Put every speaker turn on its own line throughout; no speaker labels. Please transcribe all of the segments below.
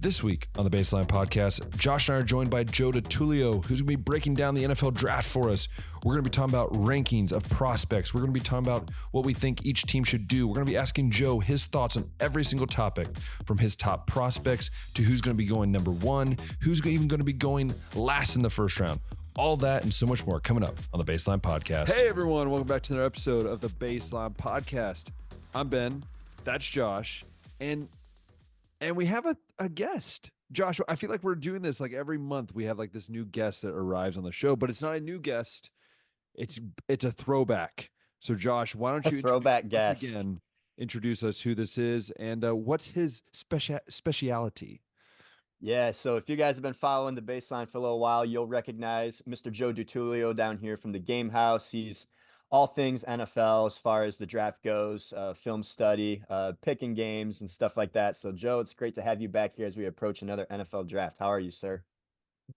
This week on the Baseline Podcast, Josh and I are joined by Joe DiTullio, who's going to be breaking down the NFL draft for us. We're going to be talking about rankings of prospects. We're going to be talking about what we think each team should do. We're going to be asking Joe his thoughts on every single topic, from his top prospects to who's going to be going number one, who's even going to be going last in the first round. All that and so much more coming up on the Baseline Podcast.
Hey, everyone. Welcome back to another episode of the Baseline Podcast. I'm Ben. That's Josh. And we have a guest. Josh, I feel like we're doing this like every month. We have like this new guest that arrives on the show, but it's not a new guest. It's a throwback. So Josh, why don't you
throwback guest
again, introduce us who this is and what's his speciality?
Yeah, so if you guys have been following the Baseline for a little while, you'll recognize Mr. Joe DiTullio down here from the Game House. He's all things NFL as far as the draft goes, film study, picking games and stuff like that. So, Joe, it's great to have you back here as we approach another NFL draft. How are you, sir?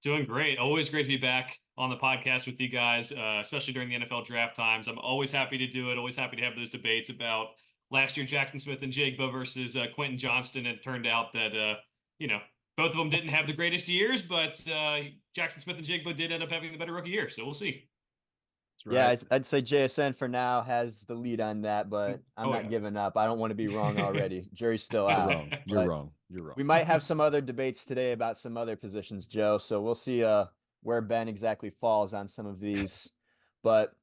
Doing great. Always great to be back on the podcast with you guys, especially during the NFL draft times. I'm always happy to do it. Always happy to have those debates about last year Jackson Smith and Jigba versus Quentin Johnston. It turned out that, both of them didn't have the greatest years, but Jackson Smith and Jigba did end up having the better rookie year. So we'll see.
Right.
Yeah, I'd say JSN for now has the lead on that, but I'm not giving up. I don't want to be wrong already. Jury's still out.
You're wrong.
We might have some other debates today about some other positions, Joe. So we'll see where Ben exactly falls on some of these. But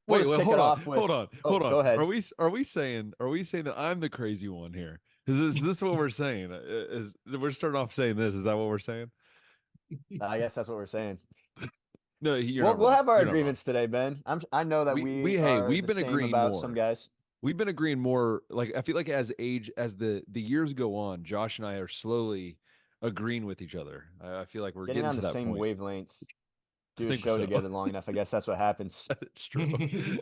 hold on.
Go ahead.
Are we saying that I'm the crazy one here? Is this what we're saying? We're starting off saying this? Is that what we're saying?
I guess that's what we're saying.
No,
we'll have our agreements today, Ben. I know that we've
been agreeing
about
more.
Some guys.
We've been agreeing more. Like, I feel like as the years go on, Josh and I are slowly agreeing with each other. I feel like we're getting
on
to
the
that
same
point.
wavelength. Do a show together long enough. I guess that's what happens.
It's true.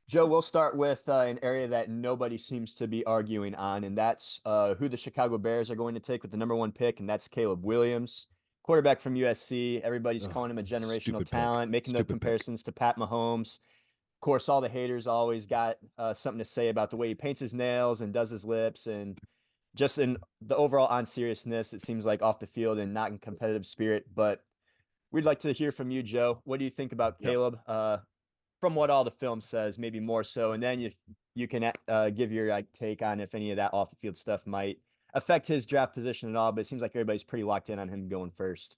Joe, we'll start with an area that nobody seems to be arguing on, and that's who the Chicago Bears are going to take with the number one pick, and that's Caleb Williams, quarterback from USC. Everybody's calling him a generational talent, making the comparisons to Pat Mahomes. Of course, all the haters always got something to say about the way he paints his nails and does his lips, and just in the overall on-seriousness, it seems like off the field and not in competitive spirit. But we'd like to hear from you, Joe. What do you think about Caleb? From what all the film says, maybe more so. And then you can give your take on if any of that off the field stuff might affect his draft position at all. But it seems like everybody's pretty locked in on him going first.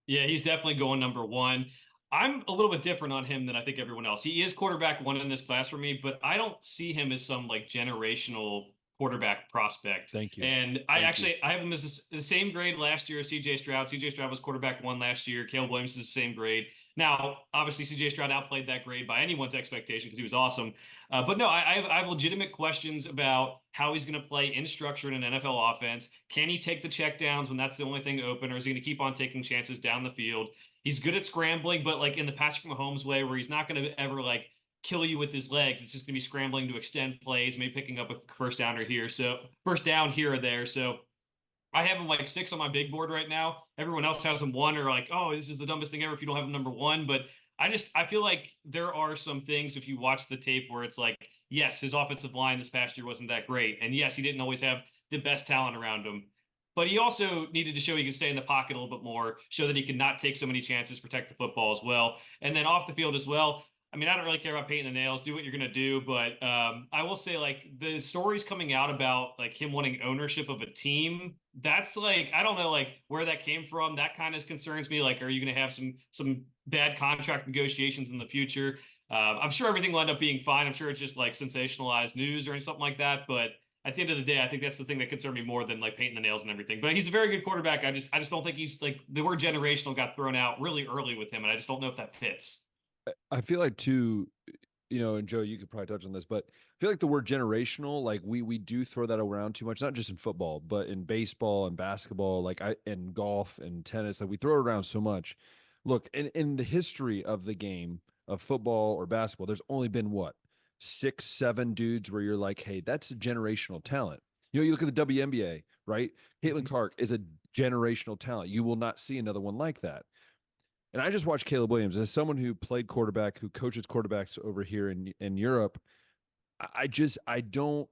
Yeah, he's definitely going number one. I'm a little bit different on him than I think everyone else. He is quarterback one in this class for me, but I don't see him as some like generational quarterback prospect.
Thank you.
And I have him as the same grade last year as CJ Stroud. CJ Stroud was quarterback one last year. Caleb Williams is the same grade. Now, obviously, CJ Stroud outplayed that grade by anyone's expectation because he was awesome. But no, I have legitimate questions about how he's going to play in structure in an NFL offense. Can he take the checkdowns when that's the only thing open, or is he going to keep on taking chances down the field? He's good at scrambling, but like in the Patrick Mahomes way, where he's not going to ever like kill you with his legs. It's just going to be scrambling to extend plays, maybe picking up a first down here or there. So I have him like 6 on my big board right now. Everyone else has him 1 or like, oh, this is the dumbest thing ever if you don't have him number 1. But I feel like there are some things if you watch the tape where it's like, yes, his offensive line this past year wasn't that great. And yes, he didn't always have the best talent around him. But he also needed to show he could stay in the pocket a little bit more, show that he could not take so many chances, protect the football as well. And then off the field as well. I mean, I don't really care about painting the nails, do what you're going to do. But I will say, like, the stories coming out about, like, him wanting ownership of a team, that's, like, I don't know, like, where that came from. That kind of concerns me. Like, are you going to have some bad contract negotiations in the future? I'm sure everything will end up being fine. I'm sure it's just, like, sensationalized news or something like that. But at the end of the day, I think that's the thing that concerned me more than, like, painting the nails and everything. But he's a very good quarterback. I just don't think he's, like, the word generational got thrown out really early with him, and I just don't know if that fits.
I feel like too, and Joe, you could probably touch on this, but I feel like the word generational, like we do throw that around too much, not just in football, but in baseball and basketball, and golf and tennis, like we throw it around so much. Look, in the history of the game of football or basketball, there's only been 6, 7 dudes where you're like, hey, that's a generational talent. You look at the WNBA, right? Caitlin Clark is a generational talent. You will not see another one like that. And I just watched Caleb Williams as someone who played quarterback, who coaches quarterbacks over here in Europe. I don't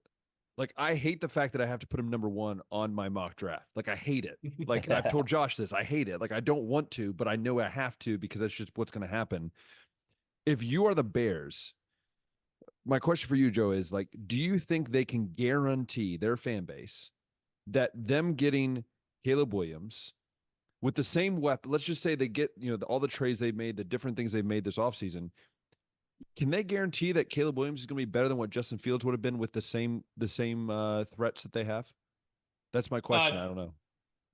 Like, I hate the fact that I have to put him number 1 on my mock draft. Like, I hate it. Like, I've told Josh this. I hate it. Like, I don't want to, but I know I have to because that's just what's going to happen. If you are the Bears, my question for you, Joe, is like, do you think they can guarantee their fan base that them getting Caleb Williams with the same weapon, let's just say they get, all the trades they've made, the different things they've made this offseason, can they guarantee that Caleb Williams is going to be better than what Justin Fields would have been with the same threats that they have? That's my question. I don't know.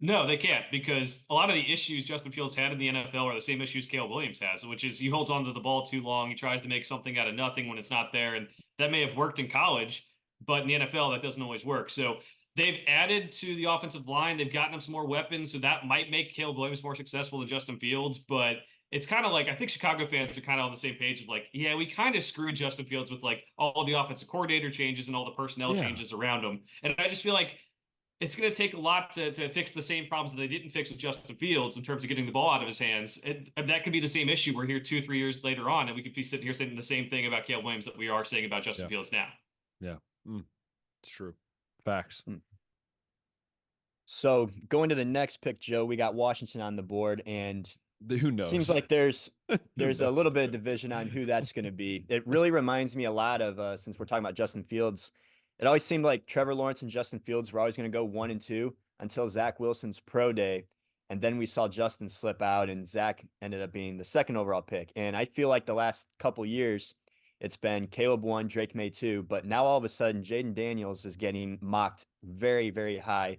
No, they can't, because a lot of the issues Justin Fields had in the NFL are the same issues Caleb Williams has, which is he holds onto the ball too long. He tries to make something out of nothing when it's not there. And that may have worked in college, but in the NFL, that doesn't always work. So they've added to the offensive line. They've gotten him some more weapons. So that might make Caleb Williams more successful than Justin Fields. But it's kind of like, I think Chicago fans are kind of on the same page of like, yeah, we kind of screwed Justin Fields with like all the offensive coordinator changes and all the personnel changes around him. And I just feel like it's going to take a lot to fix the same problems that they didn't fix with Justin Fields in terms of getting the ball out of his hands. That could be the same issue. We're here 2-3 years later on, and we could be sitting here saying the same thing about Caleb Williams that we are saying about Justin Fields now.
Yeah, it's true. Facts.
So going to the next pick, Joe, we got Washington on the board, and
who knows?
Seems like there's a little bit of division on who that's going to be. It really reminds me a lot of since we're talking about Justin Fields. It always seemed like Trevor Lawrence and Justin Fields were always going to go 1 and 2 until Zach Wilson's pro day. And then we saw Justin slip out and Zach ended up being the 2nd overall pick. And I feel like the last couple years, it's been Caleb 1, Drake May 2. But now all of a sudden, Jaden Daniels is getting mocked very, very high.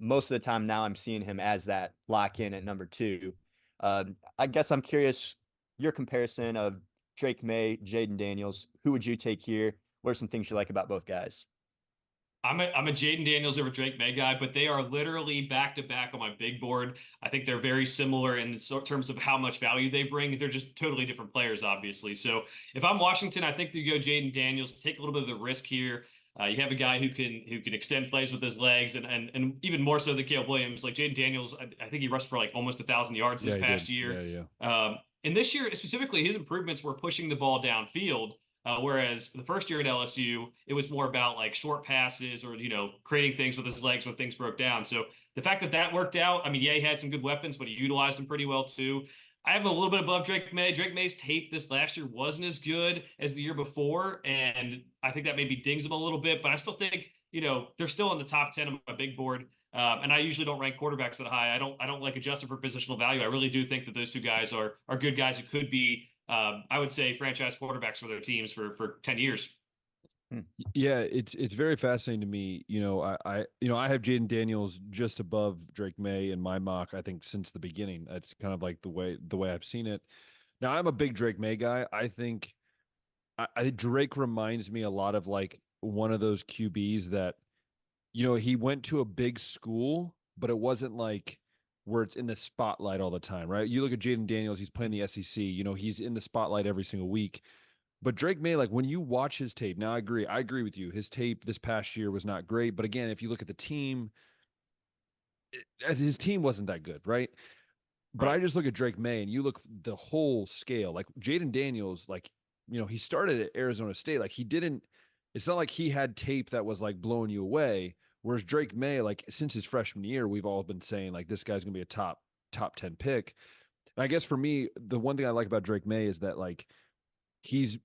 Most of the time now I'm seeing him as that lock in at number 2. I guess I'm curious, your comparison of Drake May, Jaden Daniels, who would you take here? What are some things you like about both guys?
I'm a Jaden Daniels over Drake May guy, but they are literally back to back on my big board. I think they're very similar in terms of how much value they bring. They're just totally different players, obviously. So if I'm Washington, I think you go Jaden Daniels, take a little bit of the risk here. You have a guy who can extend plays with his legs, and even more so than Caleb Williams. Like Jaden Daniels, I think he rushed for like almost 1,000 yards this past year. And this year specifically, his improvements were pushing the ball downfield. Whereas the first year at LSU, it was more about like short passes or, creating things with his legs when things broke down. So the fact that worked out, I mean, yeah, he had some good weapons, but he utilized them pretty well too. I have him a little bit above Drake May. Drake May's tape this last year wasn't as good as the year before, and I think that maybe dings him a little bit, but I still think, they're still in the top 10 of my big board. And I usually don't rank quarterbacks that high. I don't like adjusting for positional value. I really do think that those two guys are good guys who could be, I would say, franchise quarterbacks for their teams for 10 years.
Yeah, it's very fascinating to me. I have Jaden Daniels just above Drake May in my mock. I think since the beginning, that's kind of like the way I've seen it. Now I'm a big Drake May guy. I think Drake reminds me a lot of like one of those QBs that, he went to a big school, but it wasn't like where it's in the spotlight all the time, right? You look at Jaden Daniels, he's playing the SEC, he's in the spotlight every single week. But Drake May, like when you watch his tape, now I agree with you. His tape this past year was not great. But again, if you look at the team, his team wasn't that good, right? But I just look at Drake May and you look the whole scale. Like Jaden Daniels, like, he started at Arizona State. Like it's not like he had tape that was like blowing you away. Whereas Drake May, like since his freshman year, we've all been saying like this guy's gonna be a top 10 pick. And I guess for me, the one thing I like about Drake May is that like he's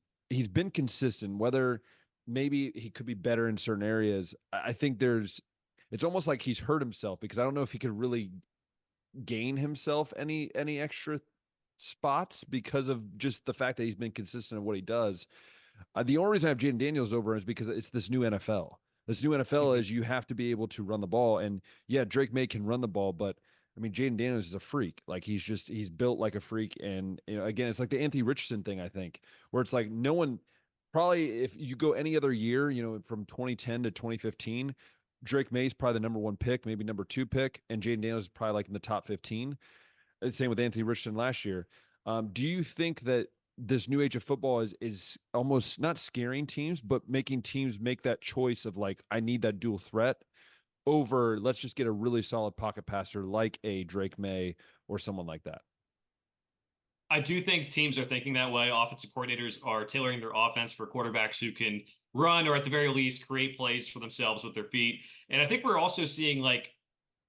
been consistent, whether maybe he could be better in certain areas. I think it's almost like he's hurt himself because I don't know if he could really gain himself any extra spots because of just the fact that he's been consistent in what he does. The only reason I have Jaden Daniels over him is because it's this new NFL. This new NFL is you have to be able to run the ball. And yeah, Drake May can run the ball, but I mean, Jaden Daniels is a freak. Like he's built like a freak. And again, it's like the Anthony Richardson thing, I think, where it's like no one probably, if you go any other year, from 2010 to 2015, Drake May's probably the number 1 pick, maybe number 2 pick. And Jaden Daniels is probably like in the top 15. The same with Anthony Richardson last year. Do you think that this new age of football is almost not scaring teams, but making teams make that choice of like, I need that dual threat over let's just get a really solid pocket passer like a Drake May or someone like that?
I do think teams are thinking that way. Offensive coordinators are tailoring their offense for quarterbacks who can run or at the very least create plays for themselves with their feet. And I think we're also seeing like,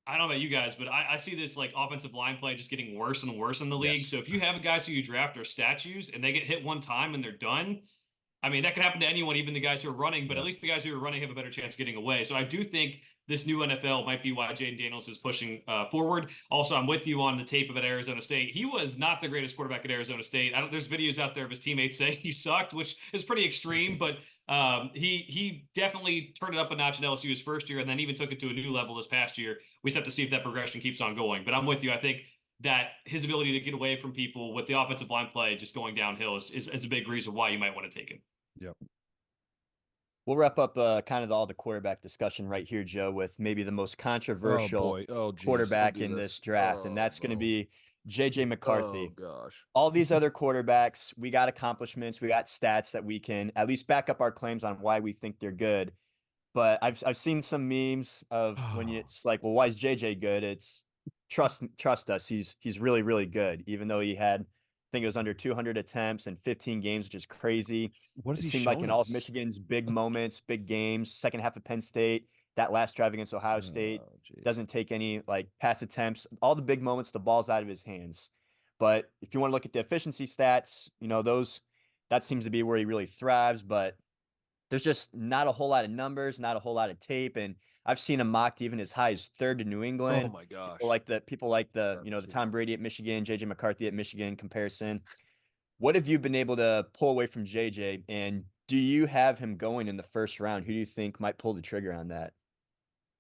I don't know about you guys, but I see this like offensive line play just getting worse and worse in the league.
Yes.
So if you have guys who you draft are statues and they get hit one time and they're done, I mean, that could happen to anyone, even the guys who are running, but at least the guys who are running have a better chance of getting away. So I do think this new NFL might be why Jaden Daniels is pushing forward. Also, I'm with you on the tape about Arizona State. He was not the greatest quarterback at Arizona State. There's videos out there of his teammates saying he sucked, which is pretty extreme, but he definitely turned it up a notch in LSU his first year and then even took it to a new level this past year. We just have to see if that progression keeps on going. But I'm with you. I think that his ability to get away from people with the offensive line play just going downhill is a big reason why you might want to take him.
Yep.
We'll wrap up kind of all the quarterback discussion right here, Joe, with maybe the most controversial
Geez,
quarterback
don't do
in this draft, and that's going to be JJ McCarthy.
Oh gosh.
All these other quarterbacks, we got accomplishments, we got stats that we can at least back up our claims on why we think they're good. But I've seen some memes of when it's like, well, why is JJ good? It's trust us. He's really, really good, even though he had, I think it was under 200 attempts in 15 games, which is crazy.
What has
It
he
seemed like
shown
in all of
us?
Michigan's big moments, big games, second half of Penn State, that last drive against Ohio State,
geez.
doesn't take any like pass attempts, all the big moments, the ball's out of his hands. But if you want to look at the efficiency stats, you know, that seems to be where he really thrives. But there's just not a whole lot of numbers, not a whole lot of tape. And I've seen him mocked even as high as third to New England.
Oh my gosh.
People like the you know, the Tom Brady at Michigan, JJ McCarthy at Michigan comparison. What have you been able to pull away from JJ? And do you have him going in the first round? Who do you think might pull the trigger on that?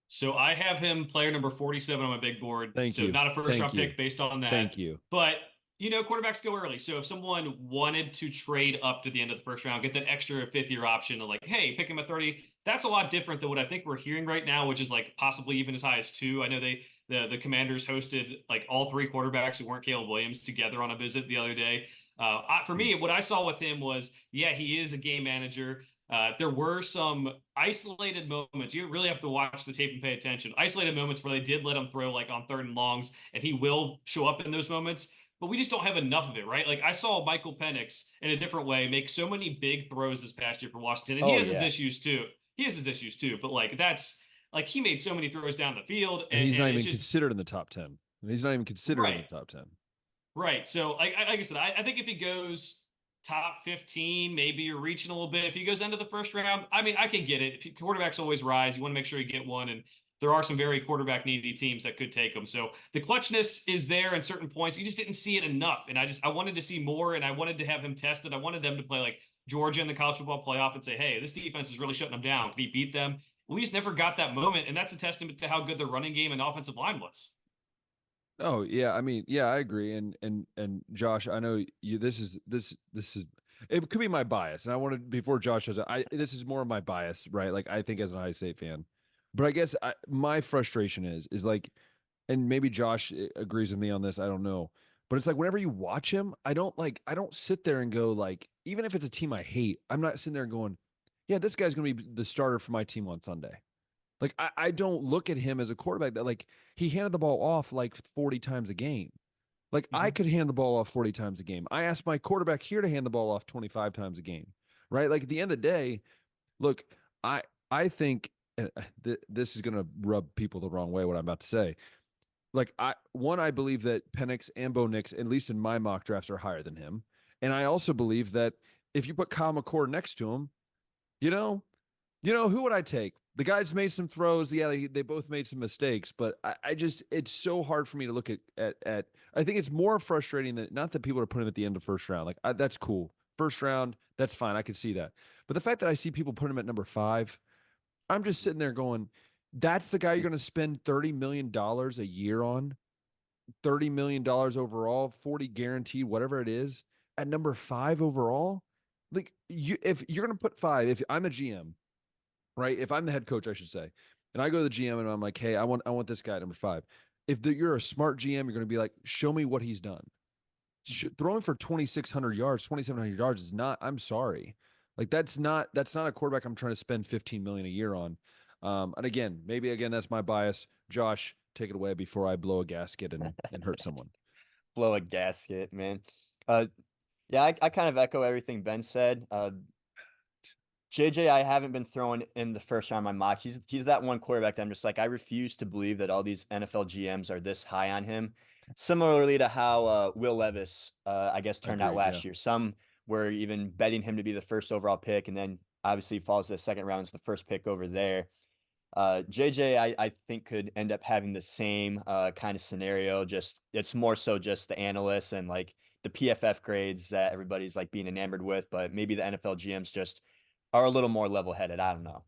So I have him player number 47 on my big board.
Thank
so
you.
not a first
Thank
round
you.
pick based on that.
Thank you.
But you know, quarterbacks go early. So if someone wanted to trade up to the end of the first round, get that extra fifth year option of like, hey, pick him at 30, that's a lot different than what I think we're hearing right now, which is like possibly even as high as 2. I know the Commanders hosted like all 3 quarterbacks who weren't Caleb Williams together on a visit the other day. For me, what I saw with him was, yeah, he is a game manager. There were some isolated moments. You really have to watch the tape and pay attention. Isolated moments where they did let him throw like on 3rd and longs, and he will show up in those moments. But we just don't have enough of it, right? Like I saw Michael Penix in a different way make so many big throws this past year for Washington, and he has his issues too. He has his issues too, but like that's like he made so many throws down the field,
and he's not even considered in the top 10. He's not even considered in the top 10.
Right. So like I said, I think if he goes top 15, maybe you're reaching a little bit. If he goes into the first round, I mean, I can get it. Quarterbacks always rise. You want to make sure you get one, and there are some very quarterback needy teams that could take them. So the clutchness is there in certain points. You just didn't see it enough. And I wanted to see more, and I wanted to have him tested. I wanted them to play like Georgia in the college football playoff and say, hey, this defense is really shutting them down. Can he beat them? We just never got that moment. And that's a testament to how good the running game and offensive line was.
Oh yeah, I mean, yeah, I agree. And Josh, I know you. This is it could be my bias, and I wanted before Josh says this is more of my bias, right? Like I think as an Ohio State fan, but I guess my frustration is like, and maybe Josh agrees with me on this. I don't know, but it's like whenever you watch him, I don't sit there and go like, even if it's a team I hate, I'm not sitting there and going, yeah, this guy's going to be the starter for my team on Sunday. Like, I don't look at him as a quarterback that, like, he handed the ball off like 40 times a game. Like, I could hand the ball off 40 times a game. I asked my quarterback here to hand the ball off 25 times a game, right? Like, at the end of the day, look, I think this is going to rub people the wrong way, what I'm about to say. Like, I believe that Penix and Bo Nix, at least in my mock drafts, are higher than him. And I also believe that if you put Kyle McCord next to him, you know, who would I take? The guys made some throws. Yeah, they both made some mistakes, but I just, it's so hard for me to look at, I think it's more frustrating that not that people are putting him at the end of first round. Like that's cool. First round, that's fine. I can see that. But the fact that I see people put him at number 5, I'm just sitting there going, that's the guy you're going to spend $30 million a year on, $30 million overall, 40 guaranteed, whatever it is, at number 5 overall. Like if you're going to put 5, if I'm a GM, right? If I'm the head coach, I should say, and I go to the GM and I'm like, hey, I want this guy at number 5. If you're a smart GM, you're going to be like, show me what he's done. Throwing for 2,600 yards, 2,700 yards is not, I'm sorry. Like that's not a quarterback I'm trying to spend $15 million a year on. And again, that's my bias. Josh, take it away before I blow a gasket and hurt someone.
Blow a gasket, man. Yeah, I kind of echo everything Ben said. JJ, I haven't been throwing in the first round of my mock. He's that one quarterback that I'm just like, I refuse to believe that all these NFL GMs are this high on him. Similarly to how Will Levis, I guess, turned out
Agreed. Yeah.
last year. Some were even betting him to be the first overall pick, and then obviously falls to the second round as the first pick over there. JJ, I think could end up having the same kind of scenario. Just it's more so just the analysts and like the PFF grades that everybody's like being enamored with, but maybe the NFL GMs just are a little more level-headed. I don't know.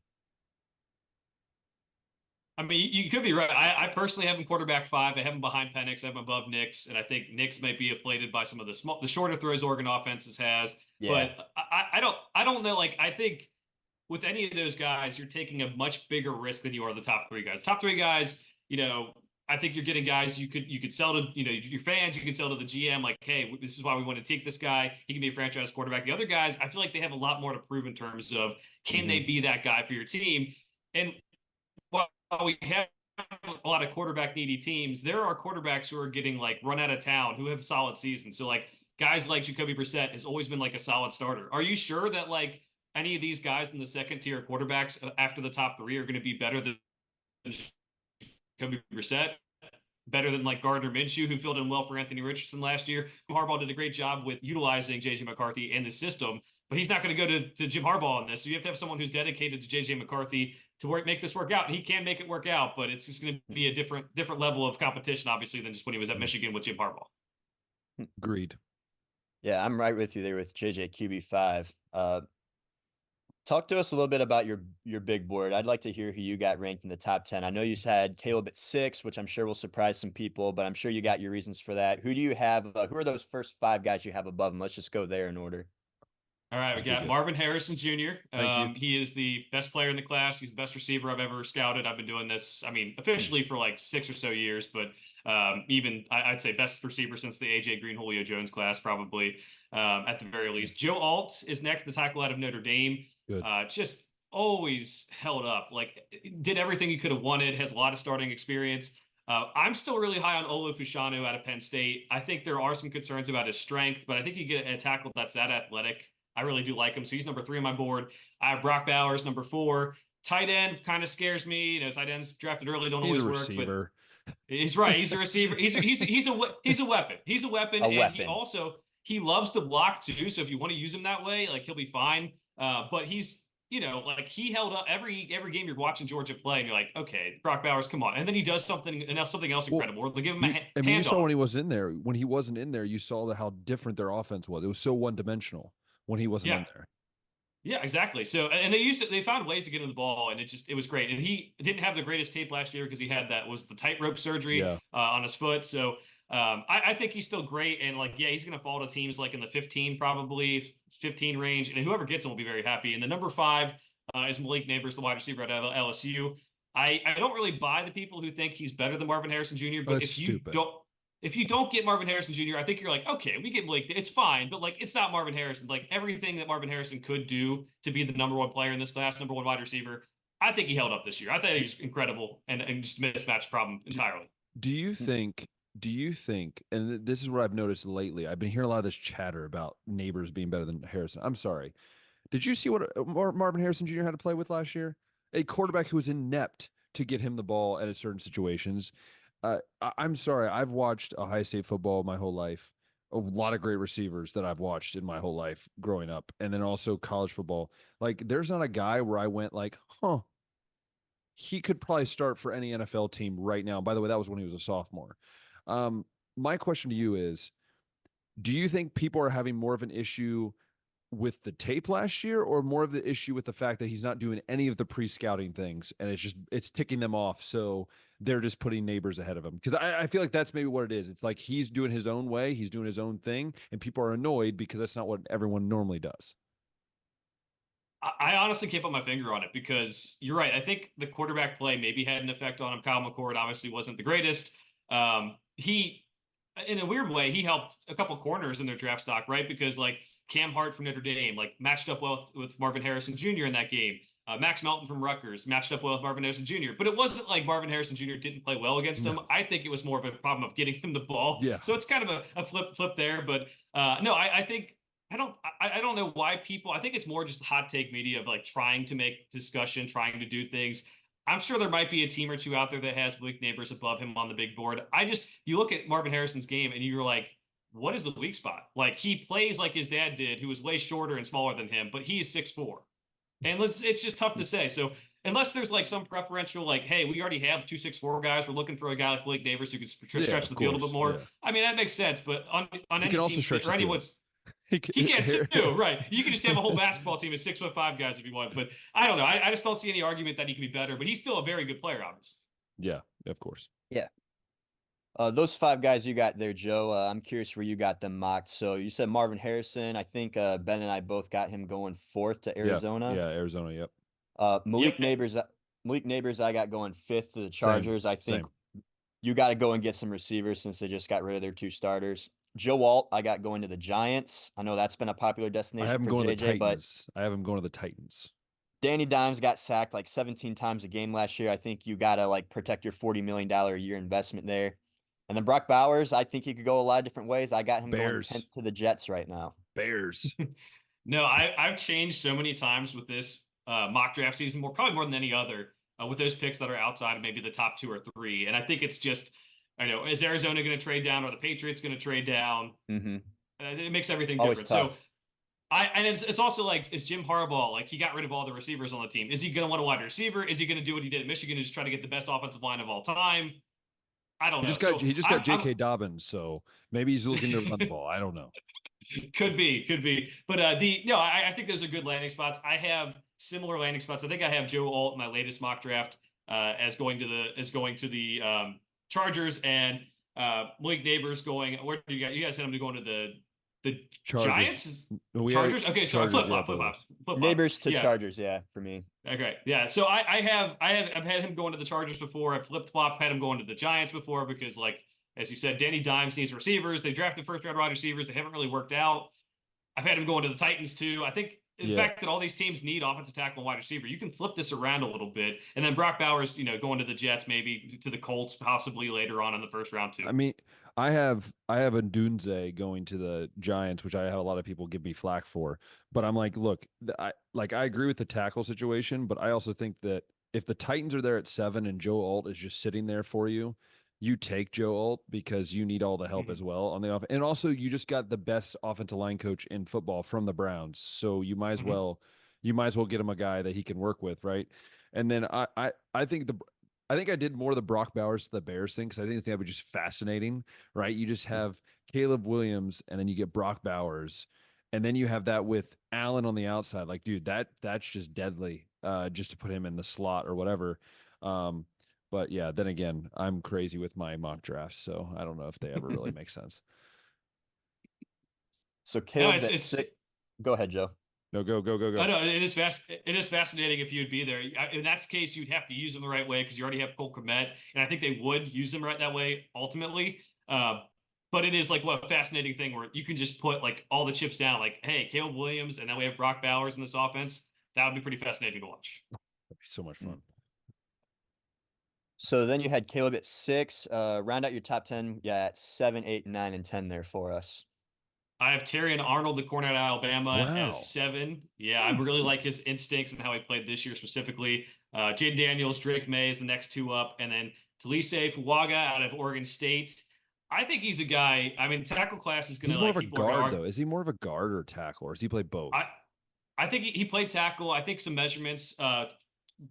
I mean, you could be right. I personally have him quarterback 5. I have him behind Penix. I have him above Nix, and I think Nix might be inflated by some of the shorter throws Oregon offenses has.
Yeah.
But I don't know. Like I think with any of those guys, you're taking a much bigger risk than you are the top 3 guys. Top 3 guys, I think you're getting guys you could sell to your fans. You can sell to the GM like, hey, this is why we want to take this guy. He can be a franchise quarterback. The other guys, I feel like they have a lot more to prove in terms of can they be that guy for your team. And while we have a lot of quarterback needy teams, there are quarterbacks who are getting like run out of town who have solid seasons. So like guys like Jacoby Brissett has always been like a solid starter. Are you sure that like any of these guys in the second tier quarterbacks after the top 3 are going to be better than Jacoby Brissett? Better than like Gardner Minshew, who filled in well for Anthony Richardson last year. Harbaugh did a great job with utilizing JJ McCarthy and the system, but he's not going to go to Jim Harbaugh on this. So you have to have someone who's dedicated to JJ McCarthy to make this work out. And he can make it work out, but it's just going to be a different level of competition, obviously, than just when he was at Michigan with Jim Harbaugh.
Agreed.
Yeah, I'm right with you there with JJ QB5. Talk to us a little bit about your big board. I'd like to hear who you got ranked in the top 10. I know you had Caleb at 6, which I'm sure will surprise some people, but I'm sure you got your reasons for that. Who do you have? Who are those first 5 guys you have above him? Let's just go there in order.
All right, we got Marvin Harrison Jr. He is the best player in the class. He's the best receiver I've ever scouted. I've been doing this, I mean, officially for like 6 or so years, but even I'd say best receiver since the AJ Green, Julio Jones class, probably at the very least. Joe Alt is next, the tackle out of Notre Dame. Just always held up, like did everything he could have wanted, has a lot of starting experience. I'm still really high on Olu Fashanu out of Penn State. I think there are some concerns about his strength, but I think you get a tackle that's that athletic. I really do like him. So he's number 3 on my board. I have Brock Bowers, number 4. Tight end kind of scares me. Tight ends drafted early don't always work. But he's right. He's a receiver. He's a weapon. He's a weapon. He loves to block too. So if you want to use him that way, like he'll be fine. But he's like he held up every game you're watching Georgia play, and you're like, okay, Brock Bowers, come on. And then he does something else incredible. They give him a
you saw when he was in there. When he wasn't in there, you saw how different their offense was. It was so one-dimensional when he wasn't in there.
Yeah, exactly. So, and they found ways to get him the ball, and it was great. And he didn't have the greatest tape last year because he had the tightrope surgery on his foot. So, I think he's still great. And he's going to fall to teams like in the 15 range, and whoever gets him will be very happy. And the number 5 is Malik Neighbors, the wide receiver at LSU. I don't really buy the people who think he's better than Marvin Harrison Jr. But if you don't get Marvin Harrison Jr., I think you're like, okay, we get Malik. It's fine, but it's not Marvin Harrison. Like everything that Marvin Harrison could do to be the number 1 player in this class, number 1 wide receiver, I think he held up this year. I thought he was incredible and just mismatched problem entirely.
Do you think, and this is what I've noticed lately, I've been hearing a lot of this chatter about Neighbors being better than Harrison. I'm sorry. Did you see what Marvin Harrison Jr. had to play with last year? A quarterback who was inept to get him the ball at certain situations. I'm sorry. I've watched Ohio State football my whole life. A lot of great receivers that I've watched in my whole life growing up. And then also college football. There's not a guy where I went he could probably start for any NFL team right now. By the way, that was when he was a sophomore. My question to you is, do you think people are having more of an issue with the tape last year, or more of the issue with the fact that he's not doing any of the pre-scouting things and it's ticking them off, so they're just putting Neighbors ahead of him? Because I feel like that's maybe what it is. It's like he's doing his own way, he's doing his own thing, and people are annoyed because that's not what everyone normally does.
I honestly can't put my finger on it because you're right. I think the quarterback play maybe had an effect on him. Kyle McCord obviously wasn't the greatest. He, in a weird way, he helped a couple corners in their draft stock, right? Because Cam Hart from Notre Dame matched up well with Marvin Harrison Jr. in that game. Max Melton from Rutgers matched up well with Marvin Harrison Jr., but it wasn't like Marvin Harrison Jr. didn't play well against him.
No.
I think it was more of a problem of getting him the ball.
Yeah.
So it's kind of a flip there. But no, I think I don't know why people. I think it's more just hot take media of like trying to make discussion, trying to do things. I'm sure there might be a team or two out there that has Malik Neighbors above him on the big board. You look at Marvin Harrison's game and you're like, what is the weak spot? Like he plays like his dad did, who was way shorter and smaller than him, but he's 6'4". And it's just tough to say. So unless there's like some preferential, like, hey, we already have 2 6'4" guys, we're looking for a guy like Blake Neighbors who can stretch the field a bit more.
Yeah.
I mean, that makes sense. But on any
can also
team
stretch
or
the field.
anyone's, he can too, right? You can just have a whole basketball team of 6'5" guys if you want. But I don't know. I just don't see any argument that he can be better. But he's still a very good player, obviously.
Yeah, of course.
Yeah. Those 5 guys you got there, Joe, I'm curious where you got them mocked. So you said Marvin Harrison. I think Ben and I both got him going 4th to Arizona.
Yeah, Arizona, yep.
Malik Neighbors, I got going 5th to the Chargers.
Same,
I think you got to go and get some receivers since they just got rid of their 2 starters. Joe Alt, I got going to the Giants. I know that's been a popular destination
I have him
for
going
JJ,
to the Titans. I have him going to the Titans.
Danny Dimes got sacked like 17 times a game last year. I think you got to like protect your $40 million a year investment there. And then Brock Bowers, I think he could go a lot of different ways. I got him going 10th to the Jets right now.
Bears.
No, I've changed so many times with this mock draft season, probably more than any other, with those picks that are outside of maybe the top 2 or 3. And I think it's just, I know, is Arizona going to trade down or the Patriots going to trade down?
Mm-hmm.
It makes everything
Always
different.
tough.
So it's also like, is Jim Harbaugh, like he got rid of all the receivers on the team. Is he going to want a wide receiver? Is he going to do what he did at Michigan and just try to get the best offensive line of all time? I don't know.
He just got J.K. Dobbins, so maybe he's looking to run the ball. I don't know.
Could be. But I think those are good landing spots. I have similar landing spots. I think I have Joe Alt in my latest mock draft as going to the Chargers, and Malik Neighbors going. Where do you guys had him to go into the
Chargers.
Giants?
Chargers?
Okay, so flip flop.
Neighbors to Chargers, yeah, for me.
Okay, yeah. So I've had him going to the Chargers before. I've flip flop had him going to the Giants before because, like as you said, Danny Dimes needs receivers. They drafted 1st-round wide receivers. They haven't really worked out. I've had him going to the Titans too. I think the fact that all these teams need offensive tackle and wide receiver, you can flip this around a little bit. And then Brock Bowers, going to the Jets, maybe to the Colts, possibly later on in the 1st round too.
I mean, I have a Dunze going to the Giants, which I have a lot of people give me flack for. But I'm like, look, I agree with the tackle situation, but I also think that if the Titans are there at 7 and Joe Alt is just sitting there for you, you take Joe Alt because you need all the help as well on the offense. And also you just got the best offensive line coach in football from the Browns. So you might as well get him a guy that he can work with. Right. And then I think I did more of the Brock Bowers to the Bears thing, because I think that would be just fascinating, right? You just have Caleb Williams and then you get Brock Bowers, and then you have that with Allen on the outside. Like, dude, that's just deadly, just to put him in the slot or whatever. But yeah, then again, I'm crazy with my mock drafts, so I don't know if they ever really make sense.
So Caleb, go ahead, Joe.
No, go.
I know it is fascinating if you'd be there. In that case, you'd have to use them the right way because you already have Cole Kmet, and I think they would use them right that way ultimately. But it is like what a fascinating thing where you can just put like all the chips down, like, hey, Caleb Williams, and then we have Brock Bowers in this offense. That would be pretty fascinating to watch.
That'd be so much fun.
So then you had Caleb at 6. Round out your top 10. Yeah, at 7, 8, 9, and 10 there for us.
I have Terry and Arnold, the corner out of Alabama, as 7. Yeah, I really like his instincts and how he played this year specifically. Jaden Daniels, Drake May is the next 2 up, and then Talise Fuaga out of Oregon State. I think he's a guy. I mean, tackle class is going to.
He's more of a guard, though. Is he more of a guard or tackle, or does he play both?
I think he played tackle. I think some measurements.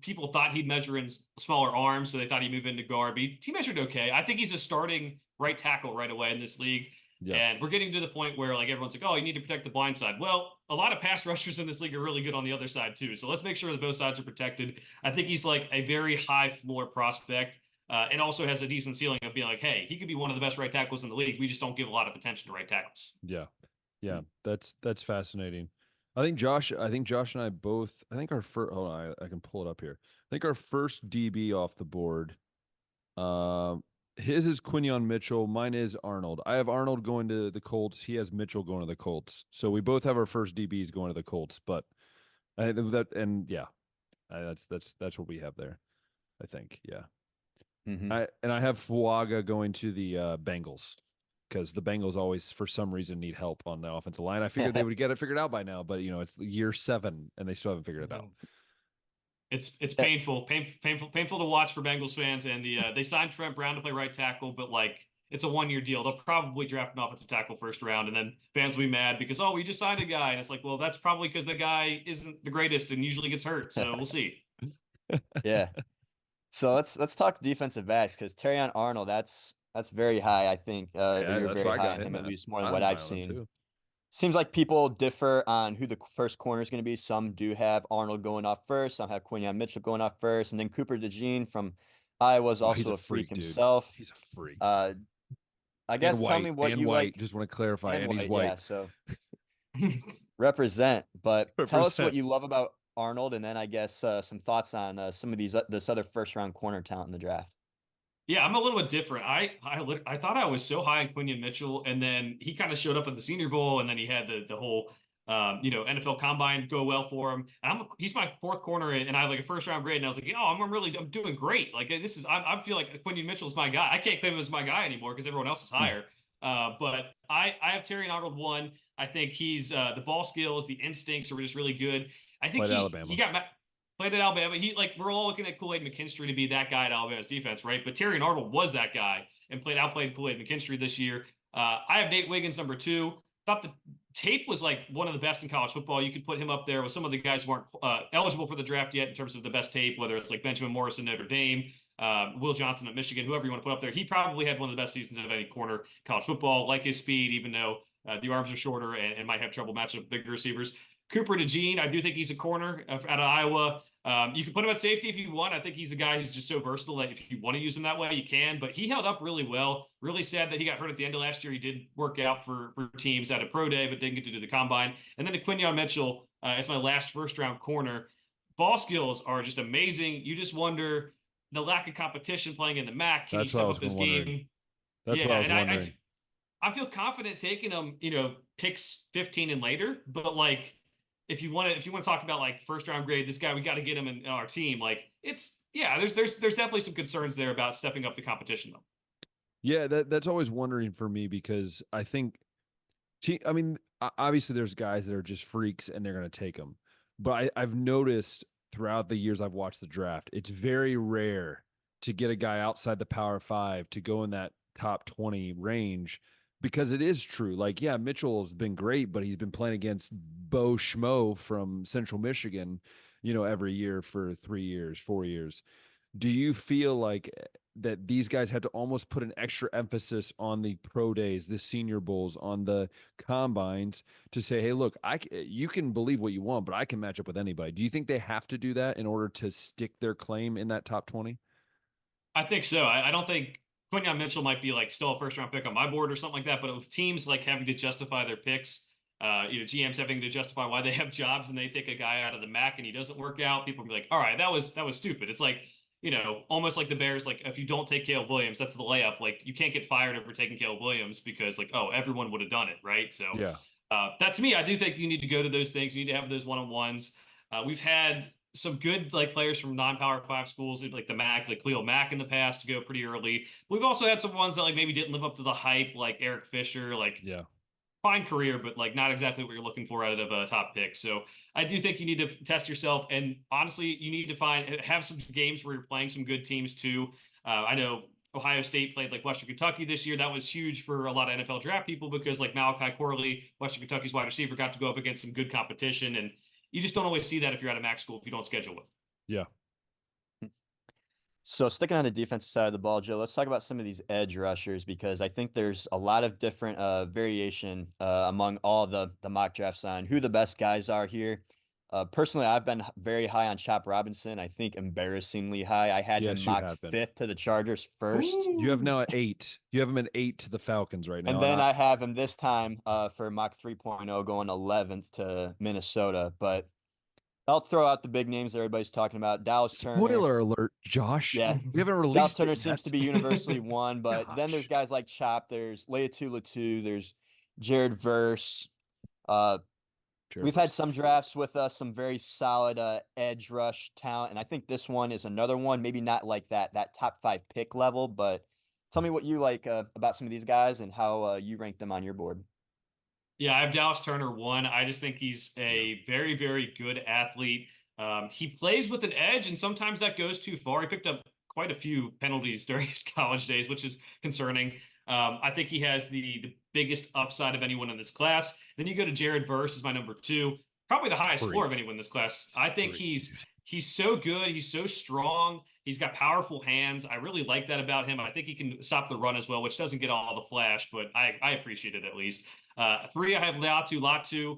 People thought he'd measure in smaller arms, so they thought he'd move into guard. But he measured okay. I think he's a starting right tackle right away in this league. Yeah. And we're getting to the point where like everyone's like, oh, you need to protect the blind side. Well, a lot of pass rushers in this league are really good on the other side too. So let's make sure that both sides are protected. I think he's like a very high floor prospect, and also has a decent ceiling of being like, hey, he could be one of the best right tackles in the league. We just don't give a lot of attention to right tackles.
Yeah. That's fascinating. I think Josh and I both, I think our first, hold on, I can pull it up here. I think our first DB off the board, his is Quinyon Mitchell. Mine is Arnold. I have Arnold going to the Colts. He has Mitchell going to the Colts. So we both have our first DBs going to the Colts. But I That's what we have there. I think, yeah.
Mm-hmm.
I have Fuaga going to the Bengals because the Bengals always, for some reason, need help on the offensive line. I figured they would get it figured out by now, but it's year 7 and they still haven't figured it out.
It's painful to watch for Bengals fans. And they signed Trent Brown to play right tackle, but like it's a 1-year deal. They'll probably draft an offensive tackle first round, and then fans will be mad because we just signed a guy, and it's like, well, that's probably because the guy isn't the greatest and usually gets hurt. So we'll see.
Yeah. So let's talk defensive backs because Terrion Arnold, that's very high. I think you're
that's
very
what I
high
got
on him,
him
at
at.
least more than
I'm
what
high
I've
on him,
seen.
too.
Seems like people differ on who the first corner is going to be. Some do have Arnold going off first. Some have Quinyon Mitchell going off first, and then Cooper DeJean from Iowa is
He's
also
a
a freak
dude.
himself.
He's a freak.
I guess
and
tell me what
and
you
white.
like.
Just want to clarify,
And
and he's
white,
white.
yeah. So represent, but tell us what
Represent.
you love about Arnold, and then I guess some thoughts on some of this other first round corner talent in the draft.
Yeah, I'm a little bit different. I thought I was so high on Quinyon Mitchell, and then he kind of showed up at the Senior Bowl, and then he had the whole NFL Combine go well for him. And he's my 4th corner, and I have like a first round grade, and I was like, I'm doing great. Like I feel like Quinyon Mitchell's my guy. I can't claim him as my guy anymore because everyone else is higher. But I have Terrion Arnold 1. I think he's the ball skills, the instincts are just really good. I think he got played at Alabama. We're all looking at Kool-Aid McKinstry to be that guy at Alabama's defense, right? But Terrion Arnold was that guy and outplayed Kool-Aid McKinstry this year. I have Nate Wiggins number 2. Thought the tape was like one of the best in college football. You could put him up there with some of the guys who aren't eligible for the draft yet in terms of the best tape, whether it's like Benjamin Morrison, Notre Dame, Will Johnson at Michigan, whoever you want to put up there. He probably had one of the best seasons of any corner college football, like his speed, even though the arms are shorter and might have trouble matching up bigger receivers. Cooper DeJean, I do think he's a corner out of Iowa. You can put him at safety if you want. I think he's a guy who's just so versatile that if you want to use him that way, you can. But he held up really well. Really sad that he got hurt at the end of last year. He did work out for teams at a pro day, but didn't get to do the combine. And then Quinyon Mitchell is my last first-round corner. Ball skills are just amazing. You just wonder the lack of competition playing in the MAC. Can he step up his game?
That's what I was wondering.
I feel confident taking him, picks 15 and later, but like if you want to talk about like first round grade, this guy, we got to get him in our team. Like there's definitely some concerns there about stepping up the competition though.
Yeah, that's always wondering for me because I think, obviously there's guys that are just freaks and they're going to take them. But I've noticed throughout the years I've watched the draft, it's very rare to get a guy outside the Power 5 to go in that top 20 range because it is true. Like, yeah, Mitchell has been great, but he's been playing against Bo Schmo from Central Michigan, every year for 3 years, 4 years. Do you feel like that these guys had to almost put an extra emphasis on the pro days, the Senior Bowls, on the combines to say, hey, look, you can believe what you want, but I can match up with anybody. Do you think they have to do that in order to stick their claim in that top 20?
I think so. I don't think Quinyon Mitchell might be like still a first round pick on my board or something like that, but with teams like having to justify their picks, GMs having to justify why they have jobs and they take a guy out of the MAC and he doesn't work out, people will be like, all right, that was stupid. It's like, almost like the Bears, like if you don't take Caleb Williams, that's the layup. Like you can't get fired over taking Caleb Williams because like, oh, everyone would have done it. Right. So
yeah,
that to me, I do think you need to go to those things. You need to have those one-on-ones. We've had some good like players from non-Power 5 schools like the MAC, like Cleo Mack in the past to go pretty early. We've also had some ones that like maybe didn't live up to the hype, like Eric Fisher, like fine career, but like not exactly what you're looking for out of a top pick. So I do think you need to test yourself. And honestly, you need to have some games where you're playing some good teams too. I know Ohio State played like Western Kentucky this year. That was huge for a lot of NFL draft people because like Malachi Corley, Western Kentucky's wide receiver, got to go up against some good competition. And you just don't always see that if you're at a MAC school, if you don't schedule it.
Yeah.
So sticking on the defensive side of the ball, Joe, let's talk about some of these edge rushers because I think there's a lot of different variation among all the mock drafts on who the best guys are here. Personally, I've been very high on Chop Robinson. I think embarrassingly high. I had him mocked 5th to the Chargers first.
Ooh. You have now at 8. You have him at 8 to the Falcons right now.
And then I have him this time for mock 3.0 going 11th to Minnesota. But I'll throw out the big names that everybody's talking about. Dallas Turner.
Spoiler alert, Josh.
Yeah.
We haven't released
Dallas Turner
it
seems
yet.
to be universally one, but then there's guys like Chop. There's Leatu Latu. There's Jared Verse. We've had some drafts with some very solid edge rush talent, and I think this one is another one. Maybe not like that top 5 pick level, but tell me what you like about some of these guys and how you rank them on your board.
Yeah, I have Dallas Turner 1. I just think he's a very, very good athlete. He plays with an edge, and sometimes that goes too far. He picked up quite a few penalties during his college days, which is concerning. I think he has the biggest upside of anyone in this class. Then you go to Jared Verse as my number 2, probably the highest floor of anyone in this class. I think he's so good. He's so strong. He's got powerful hands. I really like that about him. I think he can stop the run as well, which doesn't get all the flash, but I appreciate it at least. 3, I have Latu.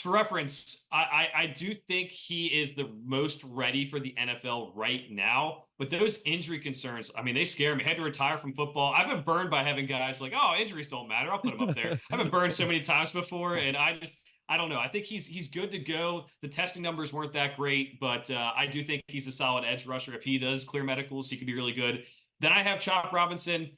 For reference, I do think he is the most ready for the NFL right now. But those injury concerns, I mean, they scare me. I had to retire from football. I've been burned by having guys like, oh, injuries don't matter. I'll put him up there. I've been burned so many times before, and I don't know. I think he's good to go. The testing numbers weren't that great, but I do think he's a solid edge rusher. If he does clear medicals, he could be really good. Then I have Chop Robinson.